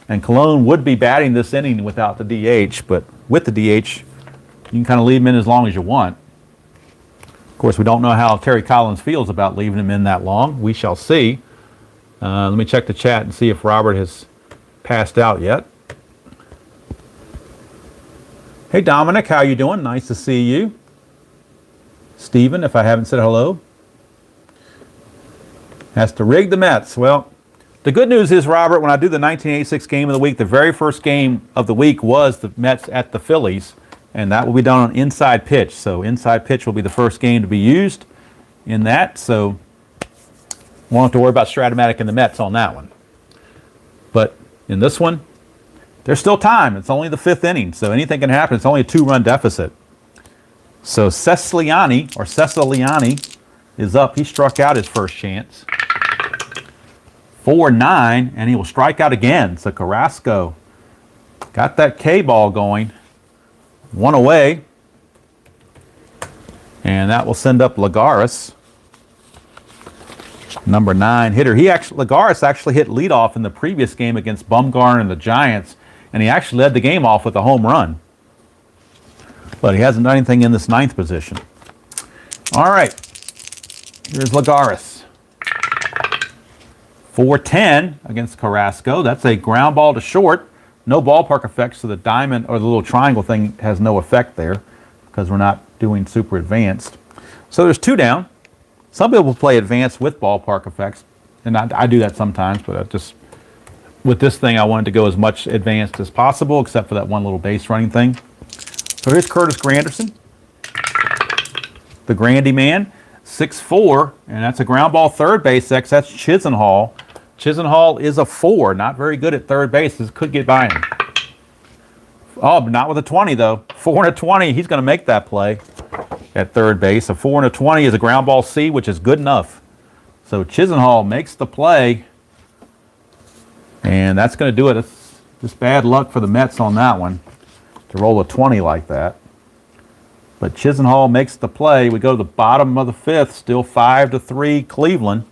And Colon would be batting this inning without the DH, but with the DH, you can kind of leave him in as long as you want. Of course, we don't know how Terry Collins feels about leaving him in that long. We shall see. Let me check the chat and see if Robert has passed out yet. Hey Dominic, how you doing? Nice to see you. Stephen, if I haven't said hello. Has to rig the Mets. Well, the good news is, Robert, when I do the 1986 game of the week, the very first game of the week was the Mets at the Phillies, and that will be done on inside pitch. So inside pitch will be the first game to be used in that. So won't have to worry about Strat-O-Matic and the Mets on that one. But in this one, there's still time. It's only the 5th inning, so anything can happen. It's only a 2-run deficit. So Ceciliani is up. He struck out his first chance. 4-9, and he will strike out again. So Carrasco got that K ball going. 1 away. And that will send up Lagares, number 9 hitter. Lagares actually hit leadoff in the previous game against Bumgarner and the Giants, and he actually led the game off with a home run. But he hasn't done anything in this 9th position. All right. Here's Lagares. 4-10 against Carrasco. That's a ground ball to short. No ballpark effect, so the diamond or the little triangle thing has no effect there because we're not doing super advanced. So there's 2 down. Some people play advanced with ballpark effects, and I do that sometimes, but with this thing, I wanted to go as much advanced as possible, except for that one little base running thing. So here's Curtis Granderson, the Grandy man. 6-4, and that's a ground ball third base X. That's Chisenhall. Chisenhall is a 4, not very good at third base. This could get by him. Oh, but not with a 20 though. 4 and a 20, he's going to make that play at third base. A 4 and a 20 is a ground ball C, which is good enough. So Chisenhall makes the play, and that's going to do it. It's just bad luck for the Mets on that one to roll a 20 like that. But Chisenhall makes the play. We go to the bottom of the 5th, still 5-3 Cleveland.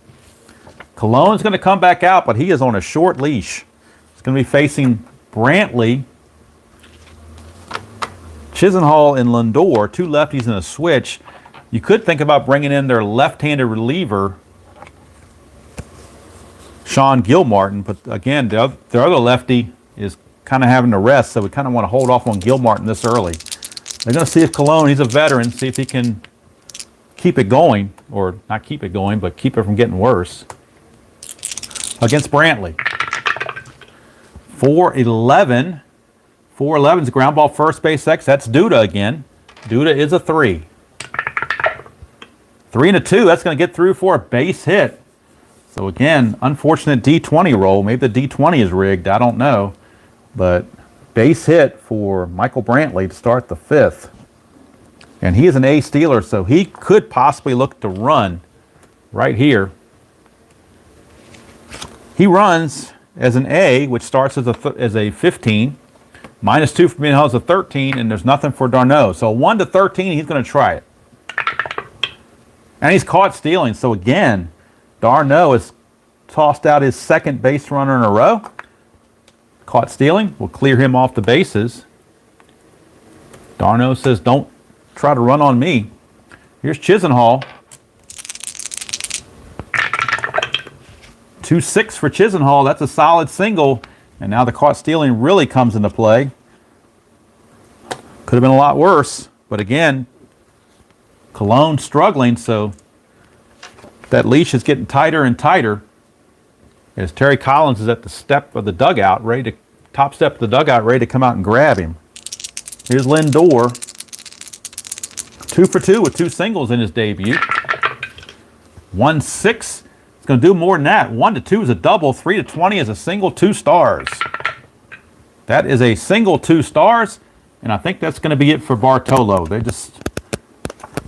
Colon's going to come back out, but he is on a short leash. He's going to be facing Brantley, Chisenhall, and Lindor, 2 lefties and a switch. You could think about bringing in their left-handed reliever, Sean Gilmartin, but again, their other lefty is kind of having to rest, so we kind of want to hold off on Gilmartin this early. They're going to see if Colon, he's a veteran, see if he can keep it going, or not keep it going, but keep it from getting worse. Against Brantley. 4-11. 4-11 is ground ball first base X. That's Duda again. Duda is a 3. 3 and a 2. That's going to get through for a base hit. So again, unfortunate D20 roll. Maybe the D20 is rigged. I don't know. But base hit for Michael Brantley to start the 5th. And he is an A Steeler, so he could possibly look to run right here. He runs as an A, which starts as a 15. -2 for Minnehaha is a 13, and there's nothing for d'Arnaud. So 1-13, he's going to try it. And he's caught stealing. So again, d'Arnaud has tossed out his 2nd base runner in a row. Caught stealing. We'll clear him off the bases. d'Arnaud says, don't try to run on me. Here's Chisenhall. 2-6 for Chisenhall. That's a solid single. And now the caught stealing really comes into play. Could have been a lot worse, But again, Cologne struggling, so that leash is getting tighter and tighter as Terry Collins is at the step of the dugout, top step of the dugout, ready to come out and grab him. Here's Lindor, 2 for 2 with 2 singles in his debut. 1-6. It's going to do more than that. 1-2 is a double. 3-20 is a single, 2 stars. That is a single, 2 stars, and I think that's going to be it for Bartolo.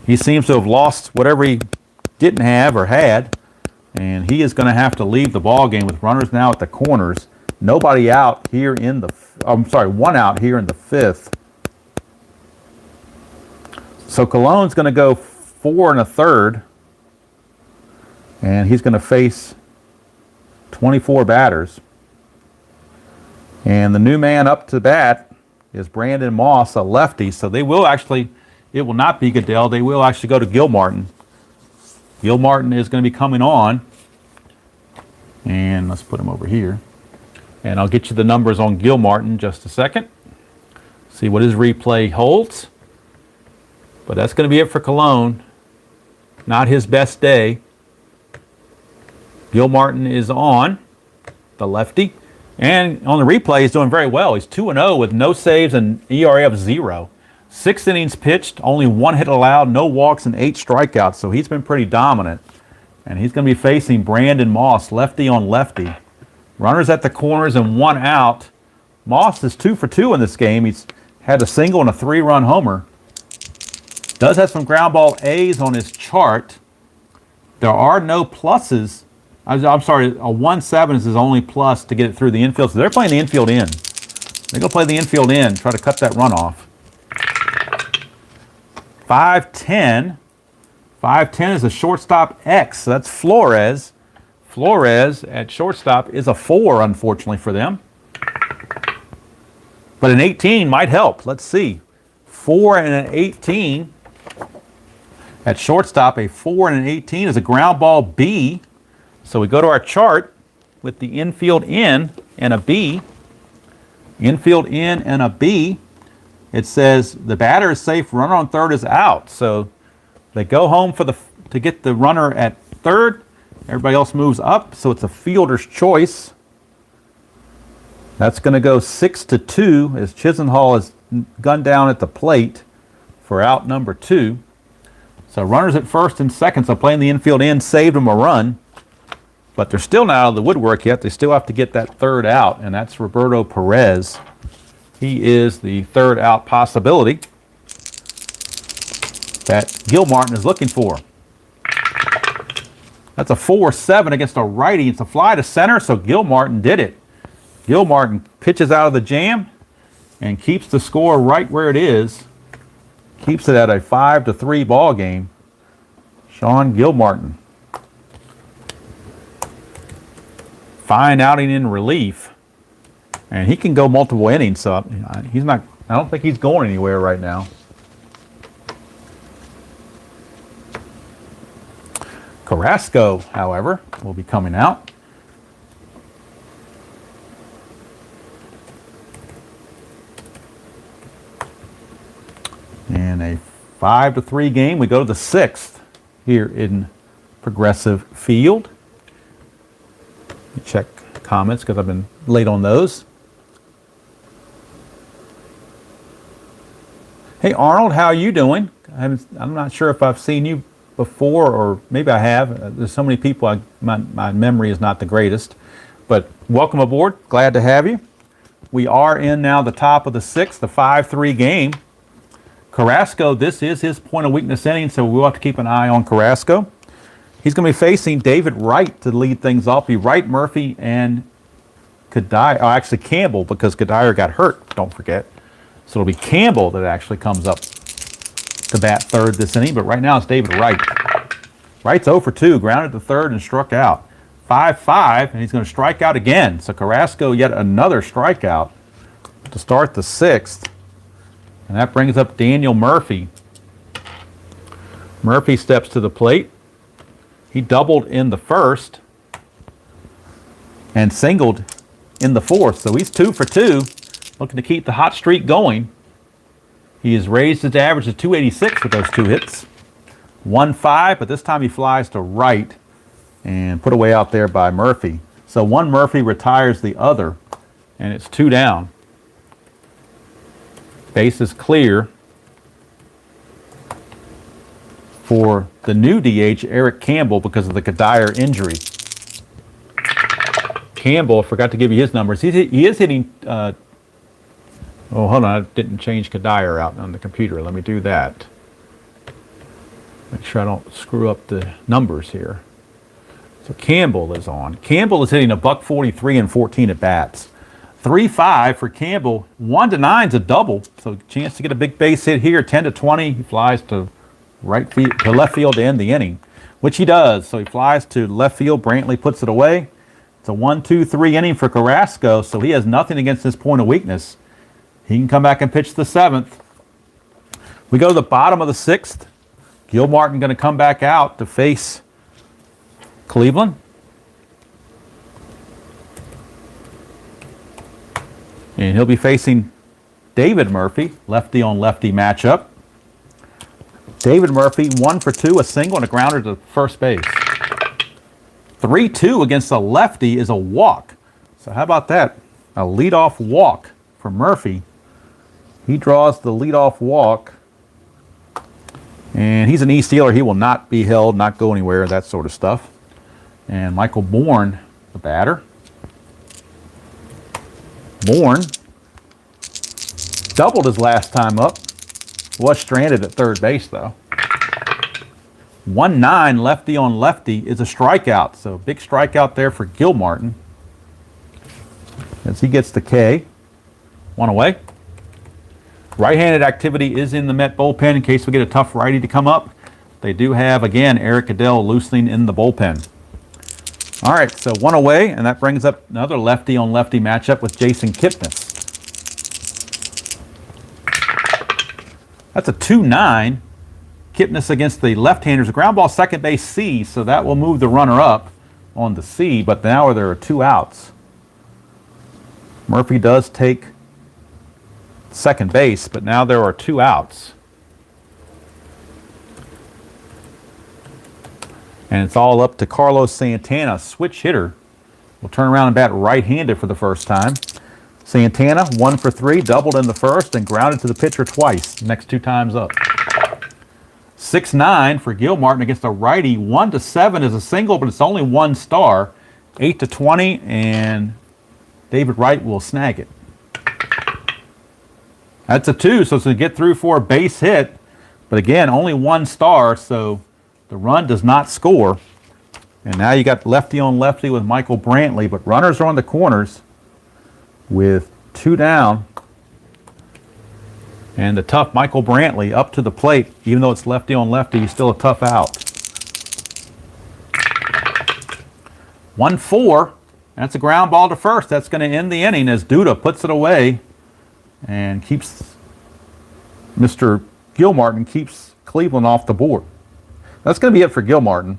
He seems to have lost whatever he didn't have or had, and he is going to have to leave the ball game with runners now at the corners. Nobody out here in the, one out here in the 5th. So Cologne's going to go 4 1/3, and he's going to face 24 batters. And the new man up to bat is Brandon Moss, a lefty. So they will actually, it will not be Goodell. They will actually go to Gil Martin. Gil Martin is going to be coming on. And let's put him over here. And I'll get you the numbers on Gil Martin in just a second. See what his replay holds. But that's going to be it for Cologne. Not his best day. Gil Martin is on, the lefty. And on the replay, he's doing very well. He's 2-0 with no saves and ERA of 0. 6 innings pitched, only 1 hit allowed, no walks, and 8 strikeouts. So he's been pretty dominant. And he's going to be facing Brandon Moss, lefty on lefty. Runners at the corners and 1 out. Moss is 2 for 2 in this game. He's had a single and a 3-run homer. Does have some ground ball A's on his chart. There are no pluses. I'm sorry, a 1-7 is his only plus to get it through the infield. So they're playing the infield in. They're going to play the infield in, try to cut that runoff. 5-10. 5-10 is a shortstop X. So that's Flores. Flores at shortstop is a 4, unfortunately, for them. But an 18 might help. Let's see. 4 and an 18. At shortstop, a 4 and an 18 is a ground ball B. So we go to our chart with the infield in and a B. Infield in and a B. It says the batter is safe, runner on third is out. So they go home to get the runner at third. Everybody else moves up, so it's a fielder's choice. That's going to go 6-2 as Chisenhall is gunned down at the plate for out number 2. So runners at first and second, so playing the infield in saved them a run. But they're still not out of the woodwork yet. They still have to get that third out, and that's Roberto Perez. He is the third out possibility that Gil Martin is looking for. That's a 4-7 against a righty. It's a fly to center, so Gil Martin did it. Gil Martin pitches out of the jam and keeps the score right where it is. Keeps it at a 5-3 ball game. Sean Gil Martin. Fine outing in relief. And he can go multiple innings, so he's not, I don't think he's going anywhere right now. Carrasco, however, will be coming out. In a 5-3 game, we go to the 6th here in Progressive Field. Check comments because I've been late on those. Hey Arnold, how are you doing? I'm not sure if I've seen you before, or maybe I have. There's so many people, my memory is not the greatest. But welcome aboard, glad to have you. We are in now the top of the 6th, the 5-3 game. Carrasco, this is his point of weakness inning, so we'll have to keep an eye on Carrasco. He's going to be facing David Wright to lead things off. Be Wright, Murphy, and Kadire. Oh, actually Campbell, because Kadire got hurt, don't forget. So it'll be Campbell that actually comes up to bat third this inning, but right now it's David Wright. Wright's 0 for 2, grounded to third and struck out. 5-5, and he's going to strike out again. So Carrasco, yet another strikeout to start the 6th. And that brings up Daniel Murphy. Murphy steps to the plate. He doubled in the 1st and singled in the 4th. So he's 2 for 2, looking to keep the hot streak going. He has raised his average to 286 with those 2 hits. 1-5, but this time he flies to right and put away out there by Murphy. So one Murphy retires the other, and it's 2 down. Base is clear for the new DH, Eric Campbell, because of the Kadire injury. Campbell, I forgot to give you his numbers. He is hitting... oh, hold on. I didn't change Kadire out on the computer. Let me do that. Make sure I don't screw up the numbers here. So Campbell is on. Campbell is hitting a .143 and 14 at bats. 3-5 for Campbell. 1-9 is a double. So chance to get a big base hit here. 10-20. He flies to left field to end the inning, which he does. So he flies to left field. Brantley puts it away. It's a 1-2-3 inning for Carrasco. So he has nothing against his point of weakness. He can come back and pitch the 7th. We go to the bottom of the 6th. Gilmartin going to come back out to face Cleveland. And he'll be facing David Murphy, lefty on lefty matchup. David Murphy, 1 for 2, a single and a grounder to first base. 3-2 against a lefty is a walk. So how about that? A leadoff walk for Murphy. He draws the leadoff walk. And he's an E-stealer. He will not be held, not go anywhere, that sort of stuff. And Michael Bourne, the batter. Bourne doubled his last time up. Was stranded at third base, though. 1-9, lefty on lefty, is a strikeout. So big strikeout there for Gilmartin as he gets the K. 1 away. Right-handed activity is in the Met bullpen in case we get a tough righty to come up. They do have, again, Eric Adell loosening in the bullpen. All right, so 1 away, and that brings up another lefty-on-lefty matchup with Jason Kipnis. That's a 2-9. Kipnis against the left-handers. A ground ball second base C, so that will move the runner up on the C, but now there are 2 outs. Murphy does take second base, but now there are 2 outs. And it's all up to Carlos Santana, switch hitter. Will turn around and bat right-handed for the first time. Santana, 1 for 3, doubled in the first and grounded to the pitcher twice. Next 2 times up. 6-9 for Gilmartin against a righty. 1-7 is a single, but it's only 1 star. 8-20, and David Wright will snag it. That's a 2, so it's going to get through for a base hit. But again, only 1 star, so the run does not score. And now you got lefty on lefty with Michael Brantley, but runners are on the corners with 2 down. And the tough Michael Brantley up to the plate. Even though it's lefty on lefty, he's still a tough out. 1-4. That's a ground ball to first. That's going to end the inning as Duda puts it away and keeps Mr. Gilmartin keeps Cleveland off the board. That's going to be it for Gilmartin.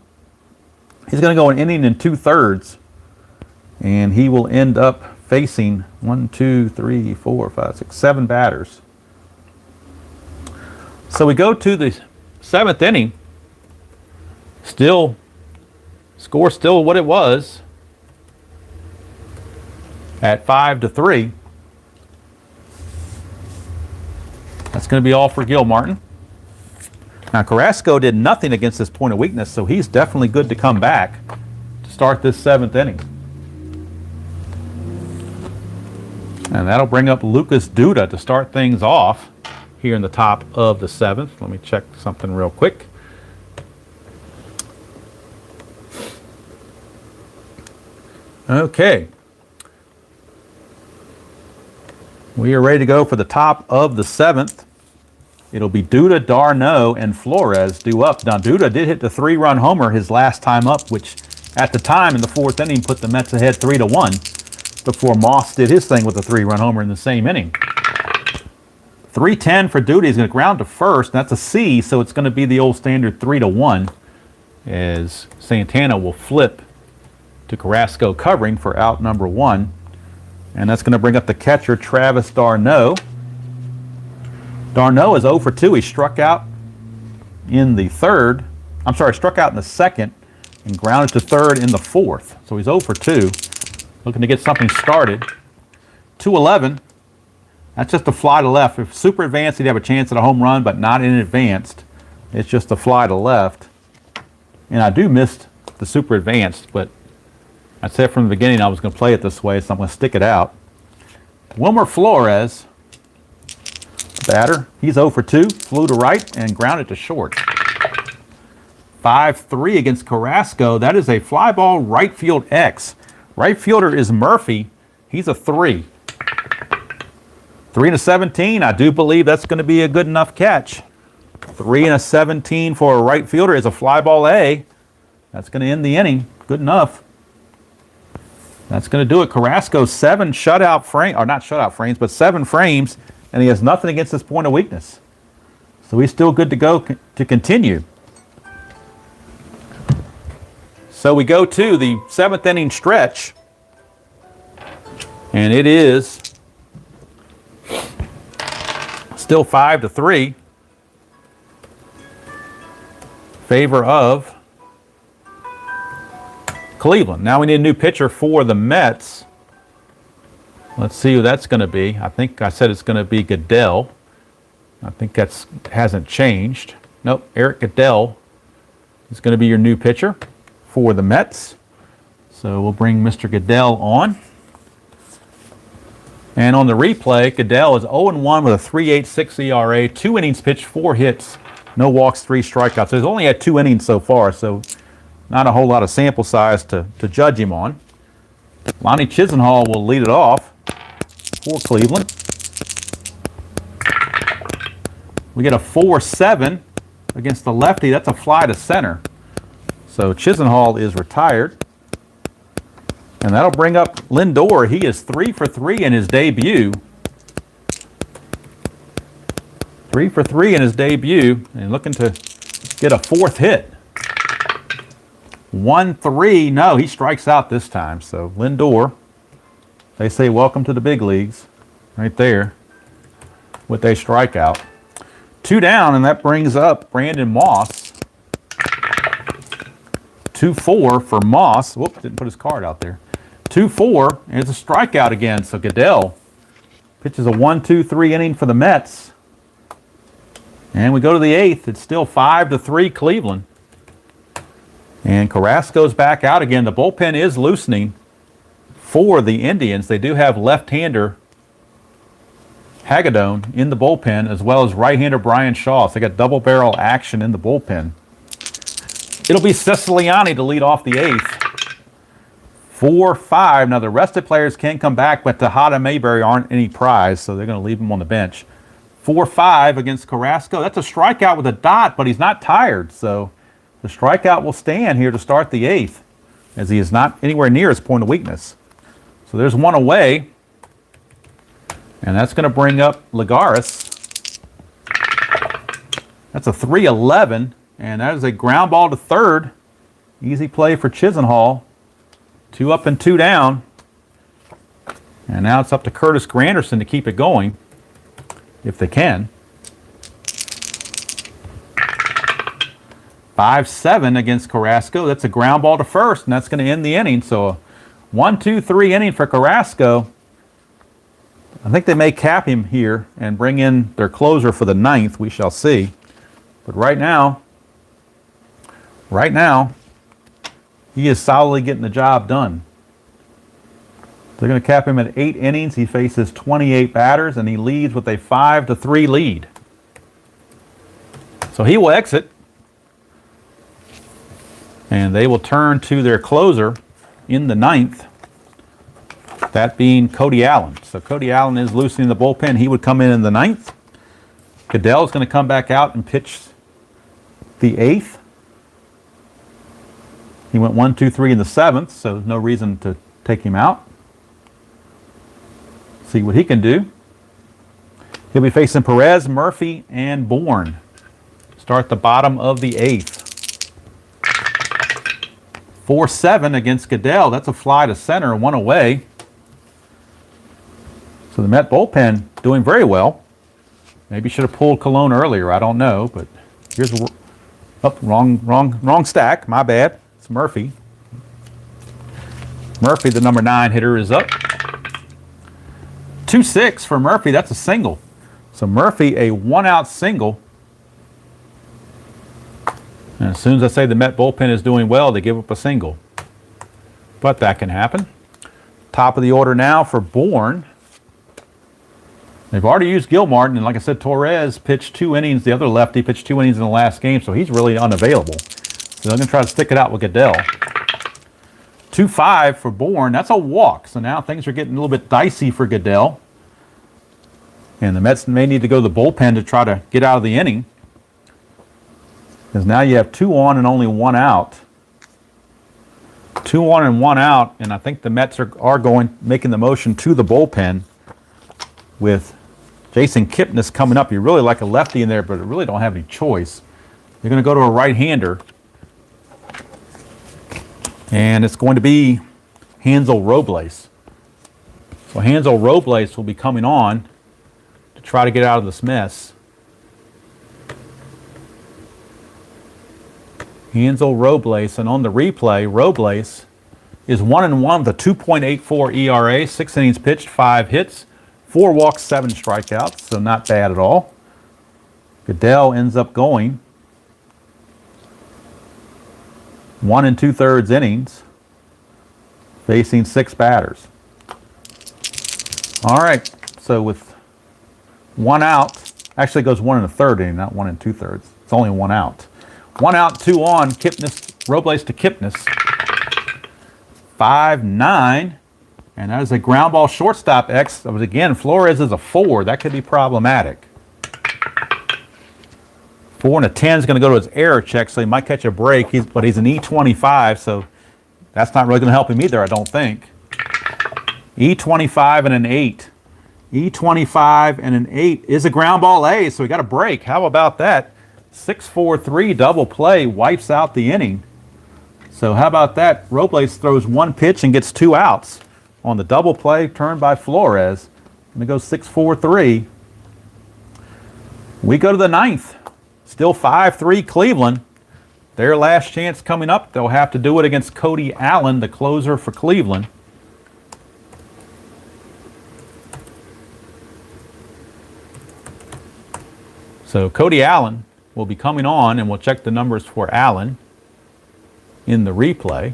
He's going to go an inning and 2/3, and he will end up facing 1, 2, 3, 4, 5, 6, 7 batters. So we go to the 7th inning. Score still what it was at 5-3. That's going to be all for Gilmartin. Now Carrasco did nothing against this point of weakness, so he's definitely good to come back to start this 7th inning. And that'll bring up Lucas Duda to start things off here in the top of the 7th. Let me check something real quick. Okay. We are ready to go for the top of the 7th. It'll be Duda, d'Arnaud, and Flores due up. Now, Duda did hit the 3-run homer his last time up, which at the time in the 4th inning put the Mets ahead 3-1 before Moss did his thing with a 3-run homer in the same inning. 3-10 for Duda. He's going to ground to first. That's a C, so it's going to be the old standard 3-1 as Santana will flip to Carrasco covering for out number 1. And that's going to bring up the catcher, Travis d'Arnaud. Darno is 0 for 2. He struck out in the third. I'm sorry, struck out in the second and grounded to third in the fourth. So he's 0 for 2. Looking to get something started. 2-11. That's just a fly to left. If super advanced, he'd have a chance at a home run, but not in advanced. It's just a fly to left. And I do miss the super advanced, but I said from the beginning I was going to play it this way, so I'm going to stick it out. Wilmer Flores, batter. He's 0 for 2. Flew to right and grounded to short. 5-3 against Carrasco. That is a fly ball right field X. Right fielder is Murphy. He's a 3. 3-17. I do believe that's going to be a good enough catch. 3-17 for a right fielder is a fly ball A. That's going to end the inning. Good enough. That's going to do it. Carrasco, 7 shutout frames, or not shutout frames, but 7 frames, and he has nothing against his point of weakness. So he's still good to go to continue. So we go to the 7th inning stretch, and it is still 5-3. Favor of Cleveland. Now we need a new pitcher for the Mets. Let's see who that's going to be. I think I said it's going to be Goodell. I think that hasn't changed. Nope, Eric Goodell is going to be your new pitcher for the Mets. So we'll bring Mr. Goodell on. And on the replay, Goodell is 0-1 with a 3.86 ERA, 2 innings pitched, 4 hits, no walks, 3 strikeouts. So he's only had 2 innings so far, so not a whole lot of sample size to judge him on. Lonnie Chisenhall will lead it off for Cleveland. We get a 4-7 against the lefty. That's a fly to center. So Chisenhall is retired. And that'll bring up Lindor. He is 3 for 3 in his debut. 3 for 3 in his debut, and looking to get a 4th hit. 1-3. No, he strikes out this time. So Lindor, they say welcome to the big leagues right there with a strikeout. 2 down, and that brings up Brandon Moss. 2-4 for Moss. Whoops, didn't put his card out there. 2-4, and it's a strikeout again. So Goodell pitches a 1-2-3 inning for the Mets. And we go to the 8th. It's still 5-3 Cleveland. And Carrasco's back out again. The bullpen is loosening for the Indians. They do have left-hander Hagedorn in the bullpen, as well as right-hander Brian Shaw. So they got double-barrel action in the bullpen. It'll be Siciliani to lead off the 8th. 4-5. Now the rested players can come back, but Tejada and Mayberry aren't any prize, so they're going to leave them on the bench. 4-5 against Carrasco. That's a strikeout with a dot, but he's not tired, so the strikeout will stand here to start the 8th, as he is not anywhere near his point of weakness. So there's one away, and that's going to bring up Lagares. That's a 3-11, and that is a ground ball to third. Easy play for Chisenhall. 2 up and 2 down. And now it's up to Curtis Granderson to keep it going, if they can. 5-7 against Carrasco. That's a ground ball to first, and that's going to end the inning. So a 1-2-3 inning for Carrasco. I think they may cap him here and bring in their closer for the 9th. We shall see. But right now, he is solidly getting the job done. They're going to cap him at 8 innings. He faces 28 batters, and he leads with a 5-3 lead. So he will exit, and they will turn to their closer in the 9th, that being Cody Allen. So Cody Allen is loosening the bullpen. He would come in the 9th. Goodell is going to come back out and pitch the 8th. He went 1-2-3 in the 7th, so there's no reason to take him out. See what he can do. He'll be facing Perez, Murphy, and Bourne. Start the bottom of the 8th. 4-7 against Goodell. That's a fly to center, 1 away. So the Met bullpen doing very well. Maybe should have pulled Cologne earlier. I don't know, but here's a wrong stack. My bad. It's Murphy. Murphy, the number 9 hitter, is up. 2-6 for Murphy. That's a single. So Murphy, a 1-out single. And as soon as I say the Met bullpen is doing well, they give up a single. But that can happen. Top of the order now for Bourne. They've already used Gilmartin, and like I said, Torres pitched 2 innings. The other lefty pitched 2 innings in the last game, so he's really unavailable. So they're going to try to stick it out with Goodell. 2-5 for Bourne. That's a walk. So now things are getting a little bit dicey for Goodell. And the Mets may need to go to the bullpen to try to get out of the inning. Because now you have 2 on and only 1 out. 2 on and 1 out, and I think the Mets are making the motion to the bullpen with Jason Kipnis coming up. You really like a lefty in there, but really don't have any choice. They're going to go to a right-hander. And it's going to be Hansel Robles. So Hansel Robles will be coming on to try to get out of this mess. Hansel Robles, and on the replay, Robles is 1-1 with a 2.84 ERA, 6 innings pitched, 5 hits, 4 walks, 7 strikeouts, so not bad at all. Goodell ends up going 1 2/3 innings, facing 6 batters. All right, so with 1 out, actually goes 1 1/3 inning, not 1 2/3. It's only 1 out. 1 out, 2 on, Robles to Kipnis. 5-9, and that is a ground ball shortstop X. That was, again, Flores is a 4. That could be problematic. 4 and a 10 is going to go to his error check, so he might catch a break. But he's an E25, so that's not really going to help him either, I don't think. E25 and an 8. E25 and an 8 is a ground ball A, so we got a break. How about that? 6-4-3 double play wipes out the inning. So how about that? Robles throws 1 pitch and gets 2 outs on the double play turned by Flores. And it goes 6-4-3. We go to the 9th. Still 5-3 Cleveland. Their last chance coming up. They'll have to do it against Cody Allen, the closer for Cleveland. So Cody Allen will be coming on, and we'll check the numbers for Allen in the replay.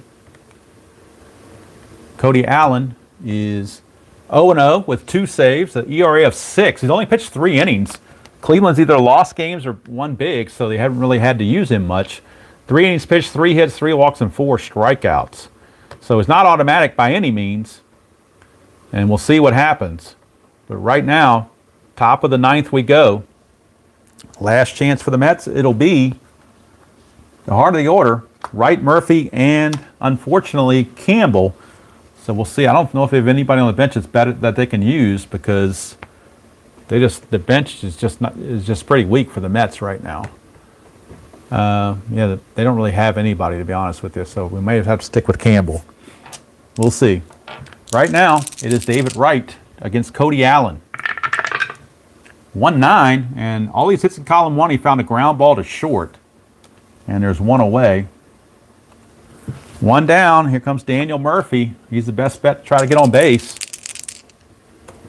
Cody Allen is 0-0 with 2 saves, an ERA of 6. He's only pitched 3 innings. Cleveland's either lost games or won big, so they haven't really had to use him much. 3 innings pitched, 3 hits, 3 walks, and 4 strikeouts. So it's not automatic by any means, and we'll see what happens. But right now, top of the 9th we go. Last chance for the Mets. It'll be the heart of the order, Wright, Murphy, and unfortunately Campbell. So we'll see. I don't know if they have anybody on the bench that's better that they can use, because the bench is just pretty weak for the Mets right now. Yeah, they don't really have anybody, to be honest with you. So we may have to stick with Campbell. We'll see. Right now, it is David Wright against Cody Allen. 1-9, and all these hits in column 1, he found a ground ball to short. And there's 1 away. 1 down. Here comes Daniel Murphy. He's the best bet to try to get on base.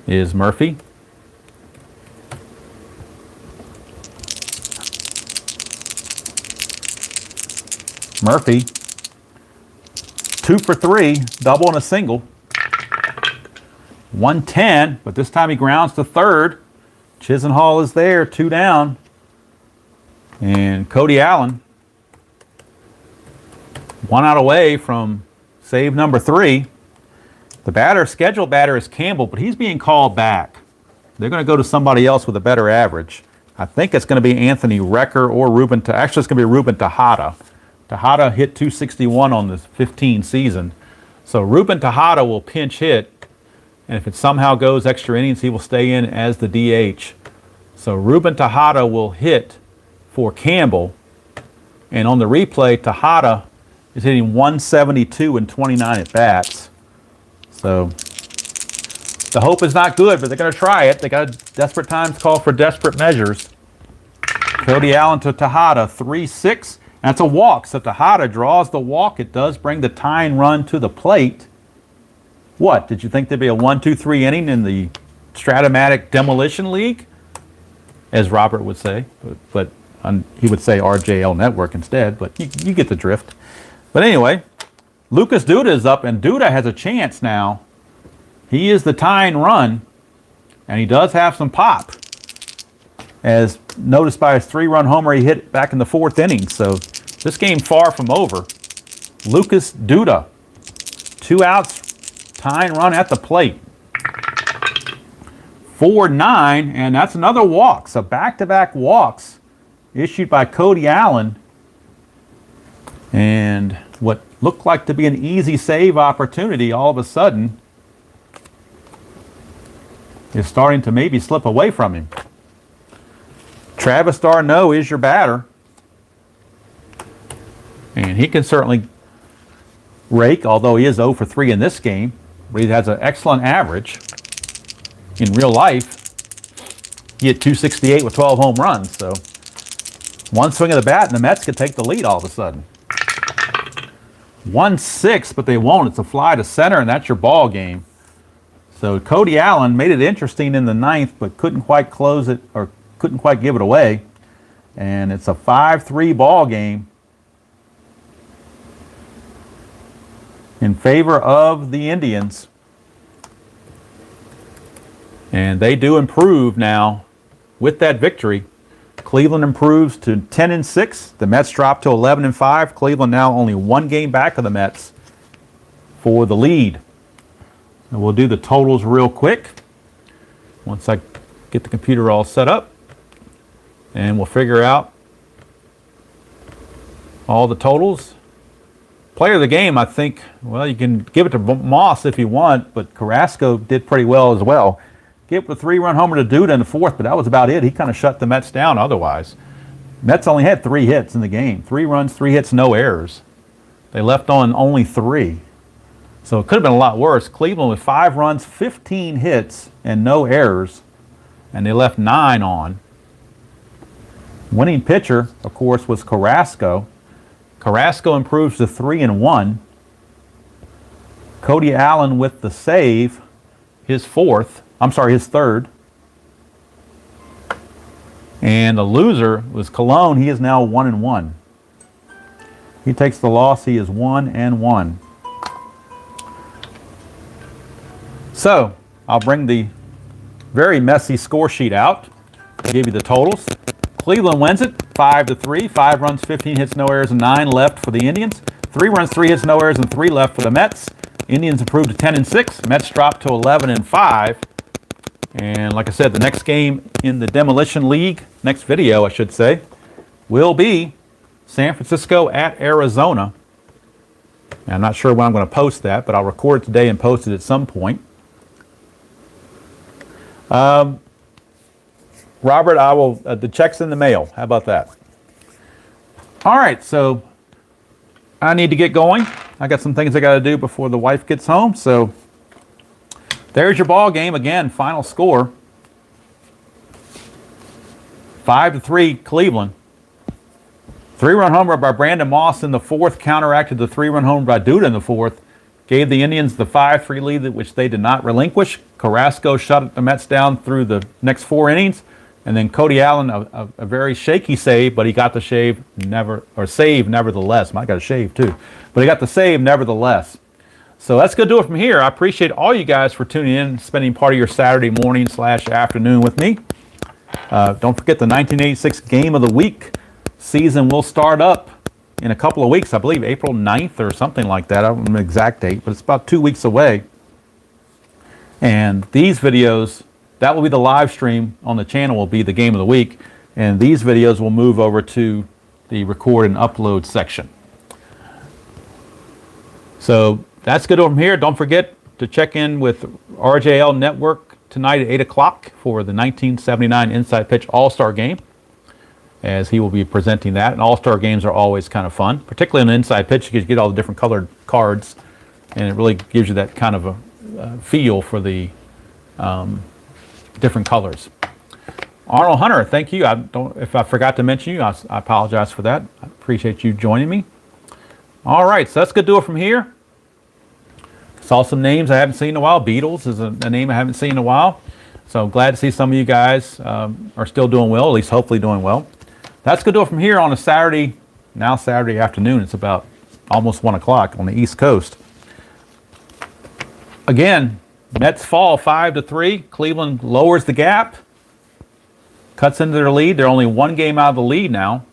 Is Murphy. Murphy. 2 for 3, double and a single. 110, but this time he grounds to third. Chisenhall is there, 2 down. And Cody Allen, 1 out away from save number 3. The scheduled batter is Campbell, but he's being called back. They're going to go to somebody else with a better average. I think it's going to be Anthony Recker or Ruben. Actually, it's going to be Ruben Tejada. Tejada hit 261 on the 15 season. So Ruben Tejada will pinch hit. And if it somehow goes extra innings, he will stay in as the DH. So Ruben Tejada will hit for Campbell. And on the replay, Tejada is hitting 172 and 29 at bats. So The hope is not good, but they're going to try it. They got desperate times call for desperate measures. Cody Allen to Tejada, 3-6. That's a walk. So Tejada draws the walk. It does bring the tying run to the plate. What? Did you think there'd be a 1-2-3 inning in the Strat-O-Matic Demolition League? As Robert would say. But he would say RJL Network instead. But you get the drift. But anyway, Lucas Duda is up, and Duda has a chance now. He is the tying run, and he does have some pop, as noticed by his 3-run homer he hit back in the 4th inning. So this game far from over. Lucas Duda, 2 outs, tying run at the plate. 4-9, and that's another walk. So back-to-back walks issued by Cody Allen. And what looked like to be an easy save opportunity all of a sudden is starting to maybe slip away from him. Travis d'Arnaud is your batter. And he can certainly rake, although he is 0 for 3 in this game. But he has an excellent average. In real life, he hit 268 with 12 home runs. So one swing of the bat and the Mets could take the lead all of a sudden. 1-6, but they won't. It's a fly to center, and that's your ball game. So Cody Allen made it interesting in the 9th, but couldn't quite close it, or couldn't quite give it away. And it's a 5-3 ball game in favor of the Indians. And they do improve now with that victory. Cleveland improves to 10-6. The Mets drop to 11-5. Cleveland now only 1 game back of the Mets for the lead. And we'll do the totals real quick once I get the computer all set up. And we'll figure out all the totals. Player of the game, I think, well, you can give it to Moss if you want, but Carrasco did pretty well as well. Gave a 3-run homer to Duda in the 4th, but that was about it. He kind of shut the Mets down otherwise. Mets only had 3 hits in the game. 3 runs, 3 hits, no errors. They left on only 3. So it could have been a lot worse. Cleveland with 5 runs, 15 hits, and no errors. And they left 9 on. Winning pitcher, of course, was Carrasco. Carrasco improves to 3-1. Cody Allen with the save, his 3rd. And the loser was Colon. He is now 1-1. He takes the loss. He is 1-1. So I'll bring the very messy score sheet out. I'll give you the totals. Cleveland wins it 5-3. 5 runs, 15 hits, no errors, and 9 left for the Indians. 3 runs, 3 hits, no errors, and 3 left for the Mets. Indians improved to 10-6. Mets dropped to 11-5. And like I said, the next game in the Demolition League, next video I should say, will be San Francisco at Arizona. And I'm not sure when I'm going to post that, but I'll record it today and post it at some point. Robert, I will, the check's in the mail. How about that? All right, so I need to get going. I got some things I got to do before the wife gets home, so there's your ball game. Again, final score 5-3 Cleveland. 3-run homer by Brandon Moss in the 4th counteracted the 3-run homer by Duda in the 4th. Gave the Indians the 5-3 lead, which they did not relinquish. Carrasco shut the Mets down through the next 4 innings. And then Cody Allen, a very shaky save, but he got the save nevertheless. Might got a shave too. But he got the save nevertheless. So that's going to do it from here. I appreciate all you guys for tuning in, spending part of your Saturday morning / afternoon with me. Don't forget the 1986 Game of the Week season will start up in a couple of weeks. I believe April 9th or something like that. I don't know the exact date, but it's about 2 weeks away. And these videos, that will be the live stream on the channel, will be the Game of the Week. And these videos will move over to the record and upload section. So that's good from here. Don't forget to check in with RJL Network tonight at 8 o'clock for the 1979 Inside Pitch All-Star Game, as he will be presenting that. And All-Star games are always kind of fun, particularly on Inside Pitch, because you get all the different colored cards, and it really gives you that kind of a feel for the different colors. Arnold Hunter, thank you. If I forgot to mention you, I apologize for that. I appreciate you joining me. All right, so that's going to do it from here. Saw some names I haven't seen in a while. Beatles is a name I haven't seen in a while. So glad to see some of you guys are still doing well, at least hopefully doing well. That's going to do it from here on a Saturday, now Saturday afternoon. It's about almost 1 o'clock on the East Coast. Again, Mets fall 5-3. Cleveland lowers the gap, cuts into their lead. They're only 1 game out of the lead now.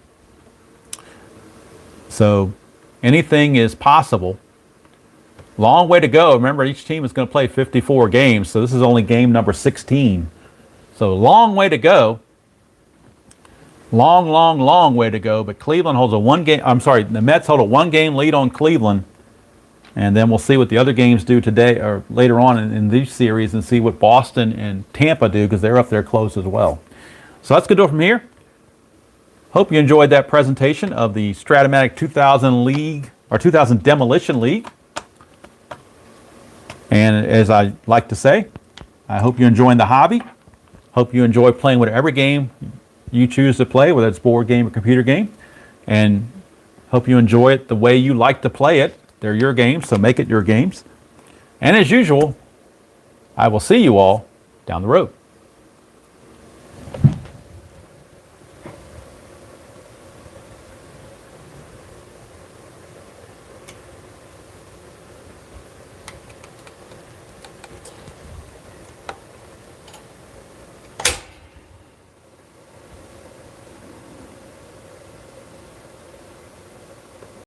So anything is possible. Long way to go. Remember, each team is going to play 54 games, so this is only game number 16. So long way to go. Long way to go. But Cleveland holds the Mets hold a 1-game lead on Cleveland. And then we'll see what the other games do today or later on in these series and see what Boston and Tampa do because they're up there close as well. So that's going to do it from here. Hope you enjoyed that presentation of the Strat-O-Matic 2000 League or 2000 Demolition League. And as I like to say, I hope you're enjoying the hobby. Hope you enjoy playing whatever game you choose to play, whether it's board game or computer game. And hope you enjoy it the way you like to play it. They're your games, so make it your games. And as usual, I will see you all down the road.